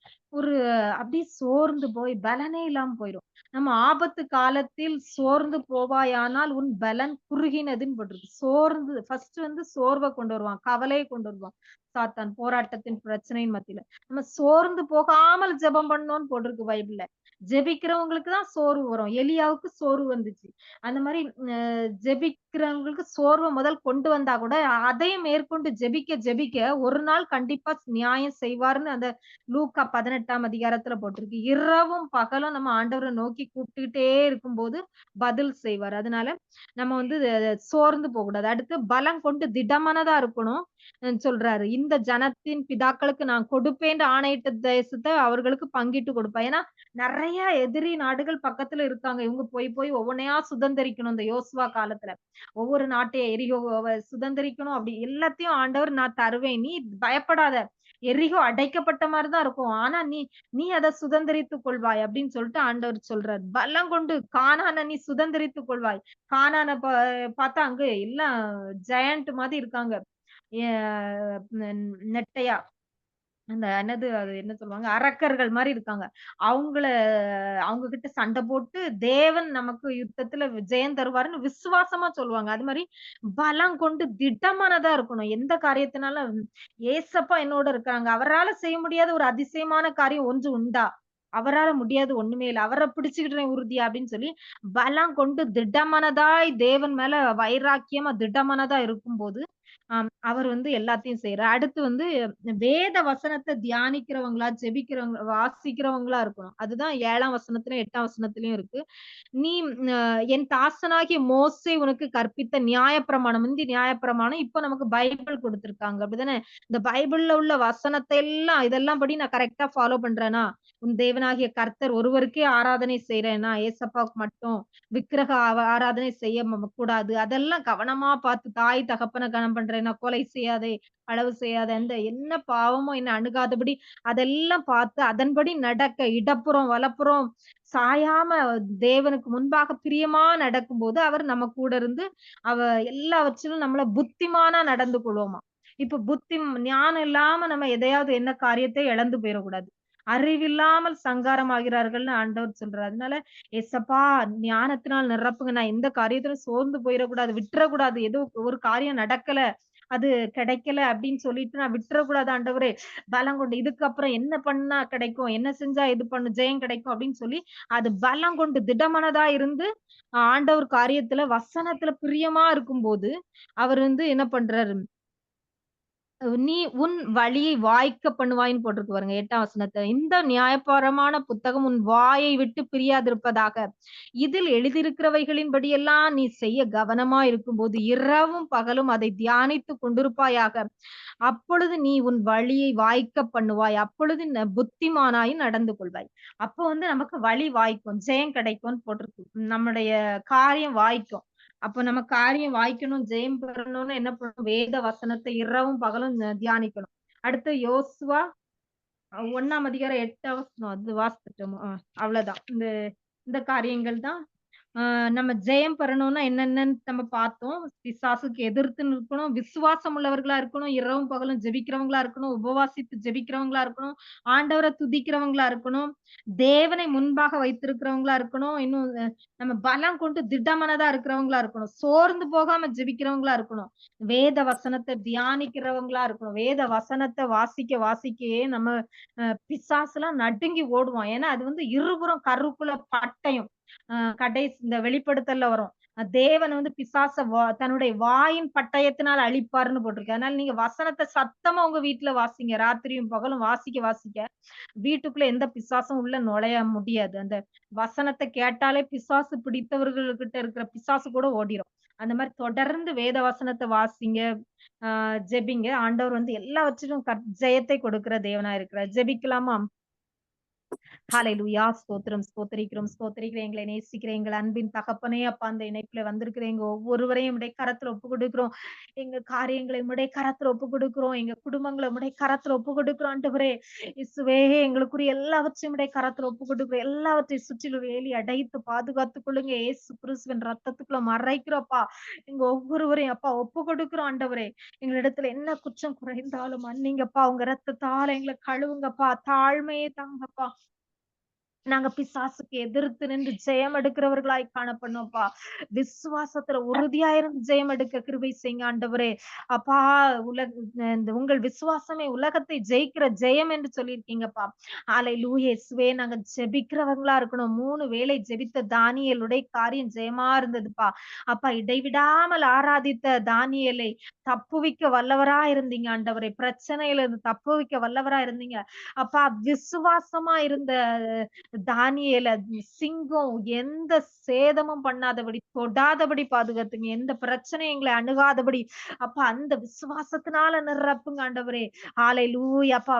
அப்படியே சோர்ந்து போய் பலனே இல்லாம போயிரும். நம்ம ஆபத்து காலத்தில் சோர்ந்து போவாயானால் உன் பலன் குறுகினதுன்னு போட்டிருக்கு. ஃபர்ஸ்ட் சோர்வை கொண்டு வருவான். கவலையை கொண்டு வருவான். சாத்தான் போராட்டத்தின் பிரச்சனையின் மத்தியில. நம்ம சோர்ந்து போகாமல் ஜெபம் பண்ணணும்னு போட்டிருக்கு பைபிள்ல. ஜெபிக்கிறவங்களுக்கு தான் சோர்வு வரும். எலியாவுக்கு சோர்வு வந்துச்சு. அந்த மாதிரி ஜெபிக்கிறவங்களுக்கு சோர்வை முதல் கொண்டு வந்தா கூட அதையும் மேற்கொண்டு ஜெபிக்க ஒரு நாள் கண்டிப்பா நியாயம் செய்வாருன்னு அந்த லூக்கா 18ஆம் அதிகாரத்துல போட்டிருக்கு. இரவும் பகலும் நம்ம ஆண்டவரை நோக்கி கூப்பிட்டுக்கிட்டே இருக்கும்போது பதில் செய்வார். அதனால நம்ம சோர்ந்து போக கூடாது. அடுத்து பலம் கொண்டு திடமானதா இருக்கணும் சொல்றாரு. இந்த ஜனத்தின் பிதாக்களுக்கு நான் கொடுப்பேன் ஆணையிட்ட தேசத்தை அவர்களுக்கு பங்கிட்டு கொடுப்பேன். ஏன்னா நிறைய எதிரி நாடுகள் பக்கத்துல இருக்காங்க. இவங்க போய் ஒவ்வொன்னையா சுதந்திரிக்கணும். இந்த யோசுவா காலத்துல ஒவ்வொரு நாட்டையும் எரிகோ சுதந்திரிக்கணும். அப்படி எல்லாத்தையும் ஆண்டவர் நான் தருவேன். நீ பயப்படாத. எரிகோ அடைக்கப்பட்ட மாதிரிதான் இருக்கும். ஆனா நீ அதை சுதந்திரித்துக் கொள்வாய் அப்படின்னு சொல்லிட்டு ஆண்டவர் சொல்றாரு. பலம் கொண்டு கானான நீ சுதந்திரித்துக் கொள்வாய். கானான பார்த்தா அங்க எல்லாம் ஜெயண்ட் மாதிரி இருக்காங்க. நெட்டையா அந்த அது என்ன சொல்லுவாங்க? அரக்கர்கள் மாரி இருக்காங்க. அவங்க கிட்ட சண்டை போட்டு தேவன் நமக்கு யுத்தத்துல ஜெயம் தருவாருன்னு விசுவாசமா சொல்லுவாங்க. அது மாரி பலம் கொண்டு திடமானதா இருக்கணும். எந்த காரியத்தினாலும் ஏசப்பா என்னோட இருக்காங்க. அவரால செய்ய முடியாத ஒரு அதிசயமான காரியம் ஒன்று உண்டா? அவரால முடியாது ஒண்ணுமே இல்ல. அவர பிடிச்சுக்கிட்டேன் உறுதியா அப்படின்னு சொல்லி பலம் கொண்டு திடமானதாய் தேவன் மேல வைராக்கியமா திடமானதா இருக்கும்போது அவர் எல்லாத்தையும் செய்யறார். அடுத்து வேத வசனத்தை தியானிக்கிறவங்களா, ஜெபிக்கிறவங்க, வாசிக்கிறவங்களா இருக்கணும். அதுதான் 7ஆம் வசனத்திலும் 8ஆம் வசனத்திலயும் இருக்கு. நீ என் தாசனாகிய மோசே உனக்கு கற்பித்த நியாயப்பிரமாணம், நியாயப்பிரமாணம் இப்ப நமக்கு பைபிள் கொடுத்திருக்காங்க. அப்படிதானே? இந்த பைபிள்ல உள்ள வசனத்தை எல்லாம் இதெல்லாம் படி நான் கரெக்டா ஃபாலோ பண்றேனா? உன் தேவனாகிய கர்த்தர் ஒருவருக்கே ஆராதனை செய்யறேன்னா, ஏசப்பாவுக்கு மட்டும் விக்கிரக ஆராதனை செய்ய கூடாது. அதெல்லாம் கவனமா பார்த்து தாய் தகப்பனை கனம் பண்றேன்னா, கொலை செய்யாதே, களவு செய்யாத, என்ன பாவமோ என்ன அணுகாதபடி அதெல்லாம் பார்த்து அதன்படி நடக்க இடப்புறம் வலப்புறம் சாயாம தேவனுக்கு முன்பாக பிரியமா நடக்கும்போது அவர் நம்ம கூட இருந்து எல்லாவற்றிலும் நம்மள புத்திமானா நடந்து கொள்வோமா. இப்ப ஞானம் இல்லாம நம்ம எதையாவது என்ன காரியத்தை இழந்து போயிடக்கூடாது. அறிவில்லாமல் சங்காரமாகிறார்கள்னு ஆண்டவர் சொல்றாரு. அதனால ஏசப்பா ஞானத்தினால் நிரப்புங்க. நான் எந்த காரியத்திலும் சோர்ந்து போயிடக்கூடாது, விட்டுறக்கூடாது. ஏதோ ஒரு காரியம் நடக்கல, அது கிடைக்கல அப்படின்னு சொல்லிட்டு நான் விட்டுறக்கூடாது ஆண்டவரே. பலம் கொண்டு இதுக்கப்புறம் என்ன பண்ணா கிடைக்கும்? என்ன செஞ்சா இது ஜெயம் கிடைக்கும் அப்படின்னு சொல்லி, அது பலம் கொண்டு திடமனதா இருந்து ஆண்டவர் காரியத்துல வசனத்துல பிரியமா இருக்கும்போது, அவர் என்ன பண்றாரு? நீ உன் வழியை வாய்க்க பண்ணுவாய்ன்னு போட்டிருக்கு பாருங்க 8ஆம் வசனத்துல. இந்த நியாயப்பிரமாண புத்தகம் உன் வாயை விட்டு பிரியாதிருப்பதாக. இதில் எழுதியிருக்கிறவைகளின்படியெல்லாம் நீ செய்ய கவனமா இருக்கும்போது, இரவும் பகலும் அதை தியானித்துக் கொண்டிருப்பாயாக. அப்பொழுது நீ உன் வழியை வாய்க்க பண்ணுவாய். அப்பொழுது புத்திமானாய் நடந்து கொள்வாய். அப்போ நமக்கு வழி வாய்க்கும், ஜெயம் கிடைக்கும்னு போட்டிருக்கு. நம்முடைய காரியம் வாய்க்கும். அப்போ நம்ம காரியம் வாய்க்கணும், ஜெயம் பெறணும்னு என்ன பண்ணணும்? வேத வசனத்தை இரவும் பகலும் தியானிக்கணும். அடுத்து யோசுவா 1ஆம் அதிகாரம் 8ஆம் வசனம் அது வாசித்துட்டோம். அவ்வளவுதான். இந்த இந்த காரியங்கள் தான் நம்ம ஜெயம் பெறணும்னா என்னென்னன்னு நம்ம பார்த்தோம். பிசாசுக்கு எதிர்த்து நிற்கணும், விசுவாசம் உள்ளவர்களா இருக்கணும், இரவும் பகலும் ஜெபிக்கிறவங்களா இருக்கணும், உபவாசித்து ஜெபிக்கிறவங்களா இருக்கணும், ஆண்டவரை துதிக்கிறவங்களா இருக்கணும், தேவனை முன்பாக வைத்திருக்கிறவங்களா இருக்கணும், இன்னும் நம்ம பலம் கொண்டு திடமனதா இருக்கிறவங்களா இருக்கணும், சோர்ந்து போகாம ஜெபிக்கிறவங்களா இருக்கணும், வேத வசனத்தை தியானிக்கிறவங்களா இருக்கணும். வேத வசனத்தை வாசிக்க வாசிக்கவே நம்ம பிசாசுலாம் நடுங்கி ஓடுவான். ஏன்னா அது இருபுறம் கருக்குள்ள பட்டயம். கடைசி இந்த வெளிப்படுத்தல்ல வரும். தேவன் பிசாச தன்னுடைய வாயின் பட்டயத்தினால் அழிப்பார்ன்னு போட்டிருக்கு. அதனால நீங்க வசனத்த சத்தமா உங்க வீட்டுல வாசிங்க. ராத்திரியும் பகலும் வாசிக்க வாசிக்க வீட்டுக்குள்ள எந்த பிசாசும் உள்ள நுழைய முடியாது. அந்த வசனத்த கேட்டாலே பிசாசு பிடித்தவர்கள்கிட்ட இருக்கிற பிசாசு கூட ஓடிரும். அந்த மாதிரி தொடர்ந்து வேத வசனத்த வாசிங்க, ஜெபிங்க. ஆண்டவர் எல்லாவற்றிலும் ஜெயத்தை கொடுக்கிற தேவனா இருக்கிறார். ஜெபிக்கலாமா? ஹalleluya ஸ்தோத்திரம் ஸ்தோத்திரிக்கிறோம் ஸ்தோத்திரிக்கிறேன் எங்களை நேசிக்கிற எங்கள் அன்பின் தகப்பனே அப்பா அந்த இணைப்புல வந்திருக்கிற எங்க ஒவ்வொருவரையும் உடைய கரத்துல ஒப்பு கொடுக்கிறோம். எங்க காரியங்களை உடைய கரத்துல ஒப்பு கொடுக்கிறோம். எங்க குடும்பங்களை உடைய கரத்துல ஒப்பு கொடுக்கிறோம். ஆண்டவரே இயேசுவே எங்களுக்குரிய எல்லாவற்றையும் உடைய கரத்துல ஒப்பு கொடுக்கிறோம். எல்லாவற்றையும் சுற்றிலும் வேலி அடைத்து பாதுகாத்துக் கொள்ளுங்க. இயேசு கிறிஸ்துவின் ரத்தத்துக்குள்ள மறைக்கிறோப்பா. எங்க ஒவ்வொருவரையும் அப்பா ஒப்பு கொடுக்கிறோம். ஆண்டவரே எங்களிடத்துல என்ன குற்றம் குறைந்தாலும் மன்னிங்கப்பா. உங்க ரத்தத்தால எங்களை கழுவுங்கப்பா. தாழ்மையே தாங்கப்பா. நாங்க பிசாசுக்கு எதிர்த்து நின்று ஜெயம் எடுக்கிறவர்களாய் காணப்படணும்ப்பா. விசுவாசத்துல உறுதியா இருந்து ஜெயம் எடுக்க கிருபை செய்யுங்க ஆண்டவரே. அப்பா இந்த உங்கள் விசுவாசமே உலகத்தை ஜெயிக்கிற ஜெயம் என்று சொல்லியிருக்கீங்கப்பா. ஹalleluya இயேசுவே நாங்க ஜெபிக்கிறவங்களா இருக்கணும். 3 வேளை ஜெபித்த தானியேலுடைய காரியம் ஜெயமா இருந்ததுப்பா. அப்பா இடைவிடாமல் ஆராதித்த தானியேலை தப்புவிக்க வல்லவரா இருந்தீங்க ஆண்டவரே. பிரச்சனையில இருந்து தப்புவிக்க வல்லவரா இருந்தீங்க. அப்பா விசுவாசமா இருந்த தானியேல சிங்கம் எந்த சேதமும் பண்ணாதபடி தொடாதபடி பாதுகாத்துங்க. எந்த பிரச்சனையும் எங்களை அணுகாதபடி அப்பா அந்த விசுவாசத்தினால நிரப்புங்க ஆண்டவரே. ஹalleluya அப்பா.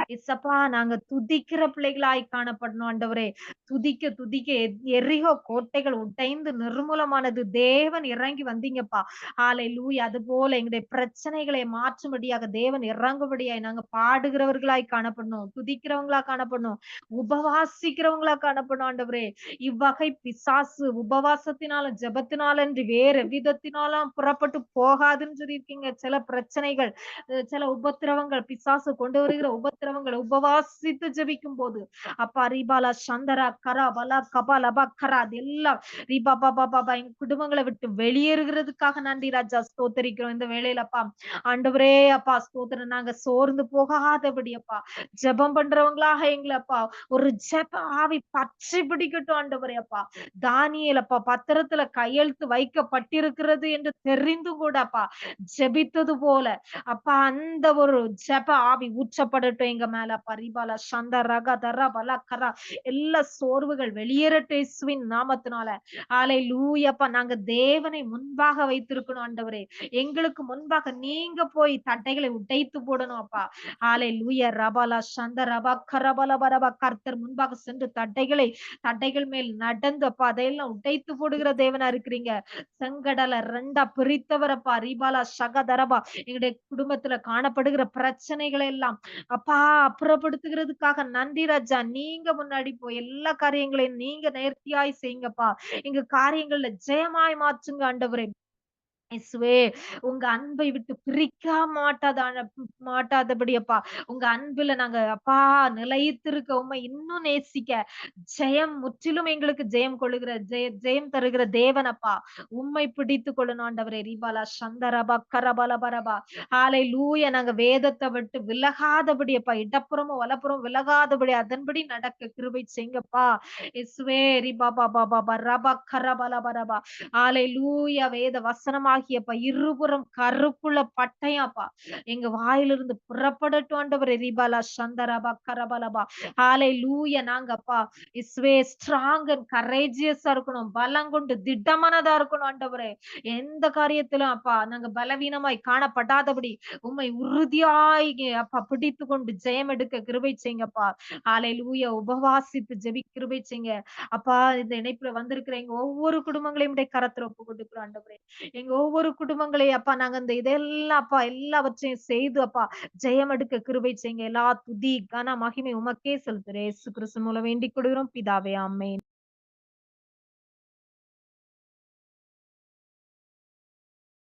இயேசப்பா நாங்க துதிக்கிற பிள்ளைகளாய் காணப்படணும் ஆண்டவரே. துதிக்க துதிக்க எரிகோ கோட்டைகள் உடைந்து நிர்மூலமானது. தேவன் இறங்கி வந்தீங்கப்பா. ஹalleluya அது போல எங்களுடைய பிரச்சனைகளை மாற்றும்படியாக தேவன் இறங்கும்படியாய் நாங்க பாடுகிறவர்களாய் காணப்படணும், துதிக்கிறவங்களா காணப்படணும், உபவாசிக்கிறவங்களா காணப்படும் ஆண்டவரே. இவ்வகை பிசாசு உபவாசத்தினாலும் ஜெபத்தினாலும் என்று வேறு விதத்தினாலும் புறப்பட்டு போகாதுன்னு சொல்லியிருக்கீங்க. சில பிரச்சனைகள், சில உபத்திரவங்கள், பிசாசு கொண்டு வருகிற உபத்திரவங்கள் உபவாசித்து ஜெபிக்கும் போது அப்பா ரீபாலா சந்தரா கரா பலா கபாலபா கரா அது எல்லாம் ரீபா பாபா பாபா எங்க குடும்பங்களை விட்டு வெளியேறுகிறதுக்காக நன்றி ராஜா. ஸ்தோத்தரிக்கிறோம் இந்த வேளையில அப்பா. ஆண்டவரே அப்பா ஸ்தோத்திரம். நாங்க சோர்ந்து போகாதபடி அப்பா ஜெபம் பண்றவங்களாக எங்களை அப்பா ஒரு ஜெப ஆவி பற்றி பிடிக்கட்டும் ஆண்டவரே அப்பா. தானியேல் அப்பா பத்திரத்துல கையெழுத்து வைக்கப்பட்டிருக்கிறது என்று தெரிந்து கூட அப்பா ஜெபித்தது போல அப்பா அந்த ஒரு ஜெப ஆவி ஊற்றப்படட்டும் எங்க மேல அப்பா. ரிபாலா சந்த ரக தர பல கரா எல்லா சோர்வுகள் வெளியேறட்டும் இயேசுவின் நாமத்தினால. ஹalleluya அப்பா. நாங்க தேவனை முன்பாக வைத்திருக்கணும் ஆண்டவரே. எங்களுக்கு முன்பாக நீங்க போய் தட்டைகளை உடைத்து போடணும் அப்பா. ஹalleluya ரபாலா சந்த ரபா கரபல பரபா கர்த்தர் முன்பாக சென்று தட்டைகள் மேல் நடந்து அப்பா அதையெல்லாம் உடைத்து போடுகிற தேவனா இருக்கிறீங்க. செங்கடலை 2ஆ பிரித்தவரப்பா. ரீபாலா சகதரபா எங்களுடைய குடும்பத்துல காணப்படுகிற பிரச்சனைகளை எல்லாம் அப்பா அப்புறப்படுத்துகிறதுக்காக நன்றி ராஜா. நீங்க முன்னாடி போய் எல்லா காரியங்களையும் நீங்க நேர்த்தியாய் செய்யுங்கப்பா. எங்க காரியங்கள்ல ஜெயமாய் மாற்றுங்க ஆண்டவரே. இயேசுவே, உங்க அன்பை விட்டு பிரிக்க மாட்டாதபடி அப்பா, உங்க அன்புல நாங்க அப்பா நிலைத்திருக்க, உம்மை இன்னும் நேசிக்க, முற்றிலும் எங்களுக்கு ஜெயம் கொள்ளுகிற ஜெயம் தருகிற தேவன் அப்பா. உம்மை பிடித்துக் கொள்ளணும் ஆண்டவரே. ரிபாலா சந்தரபா கரபலபரபா. ஹalleluya. நாங்க வேதத்தை விட்டு விலகாதபடி அப்பா, இடப்புறமும் வலப்புறம் விலகாதபடி அதன்படி நடக்க கிருபை செய்யுங்கப்பா. இயேசுவே, ரிபாபா பாபா ரபா கரபலபரபா. ஹalleluya. வேத வசனமாகியப்பா இருபுறம் கருப்புள்ள பட்டயம்ப்பா எங்க வாயிலிருந்து புறப்படட்டும் ஆண்டவரே. ரிபாலா சந்தரபா கரபலபா. ஹalleluya. நாங்கப்பா இஸ்வே ஸ்ட்ராங் அண்ட் கரேஜியஸா இருக்கணும், பலம் கொண்டு திடமானதா இருக்கணும் ஆண்டவரே. எந்த காரியத்திலும் அப்பா நாங்க பலவீனமாய் காணப்படாதபடி உம்மை உறுதியாய் அப்பா பிடித்து கொண்டு ஜெயம் எடுக்க கிருபை செய்யுங்கப்பா. ஹalleluya. உபவாசித்து ஜெபி கிருபை செய்யுங்க அப்பா. இந்த இணைப்புல வந்திருக்கிற எங்க ஒவ்வொரு குடும்பங்களையும் உடைய கரத்துல ஒப்பு கொடுக்கிறோம் ஆண்டவரே. எங்க ஒவ்வொரு குடும்பங்களையும் அப்பா நாங்க இந்த இதெல்லாம் அப்பா எல்லாவற்றையும் செய்து அப்பா ஜெயம் எடுக்க கிருபை செய்யுங்க. எல்லா துதி கன மகிமை உமக்கே செலுத்துறேன். இயேசு கிறிஸ்து மூலம் வேண்டிக் கொள்கிறோம் பிதாவே, ஆமென்.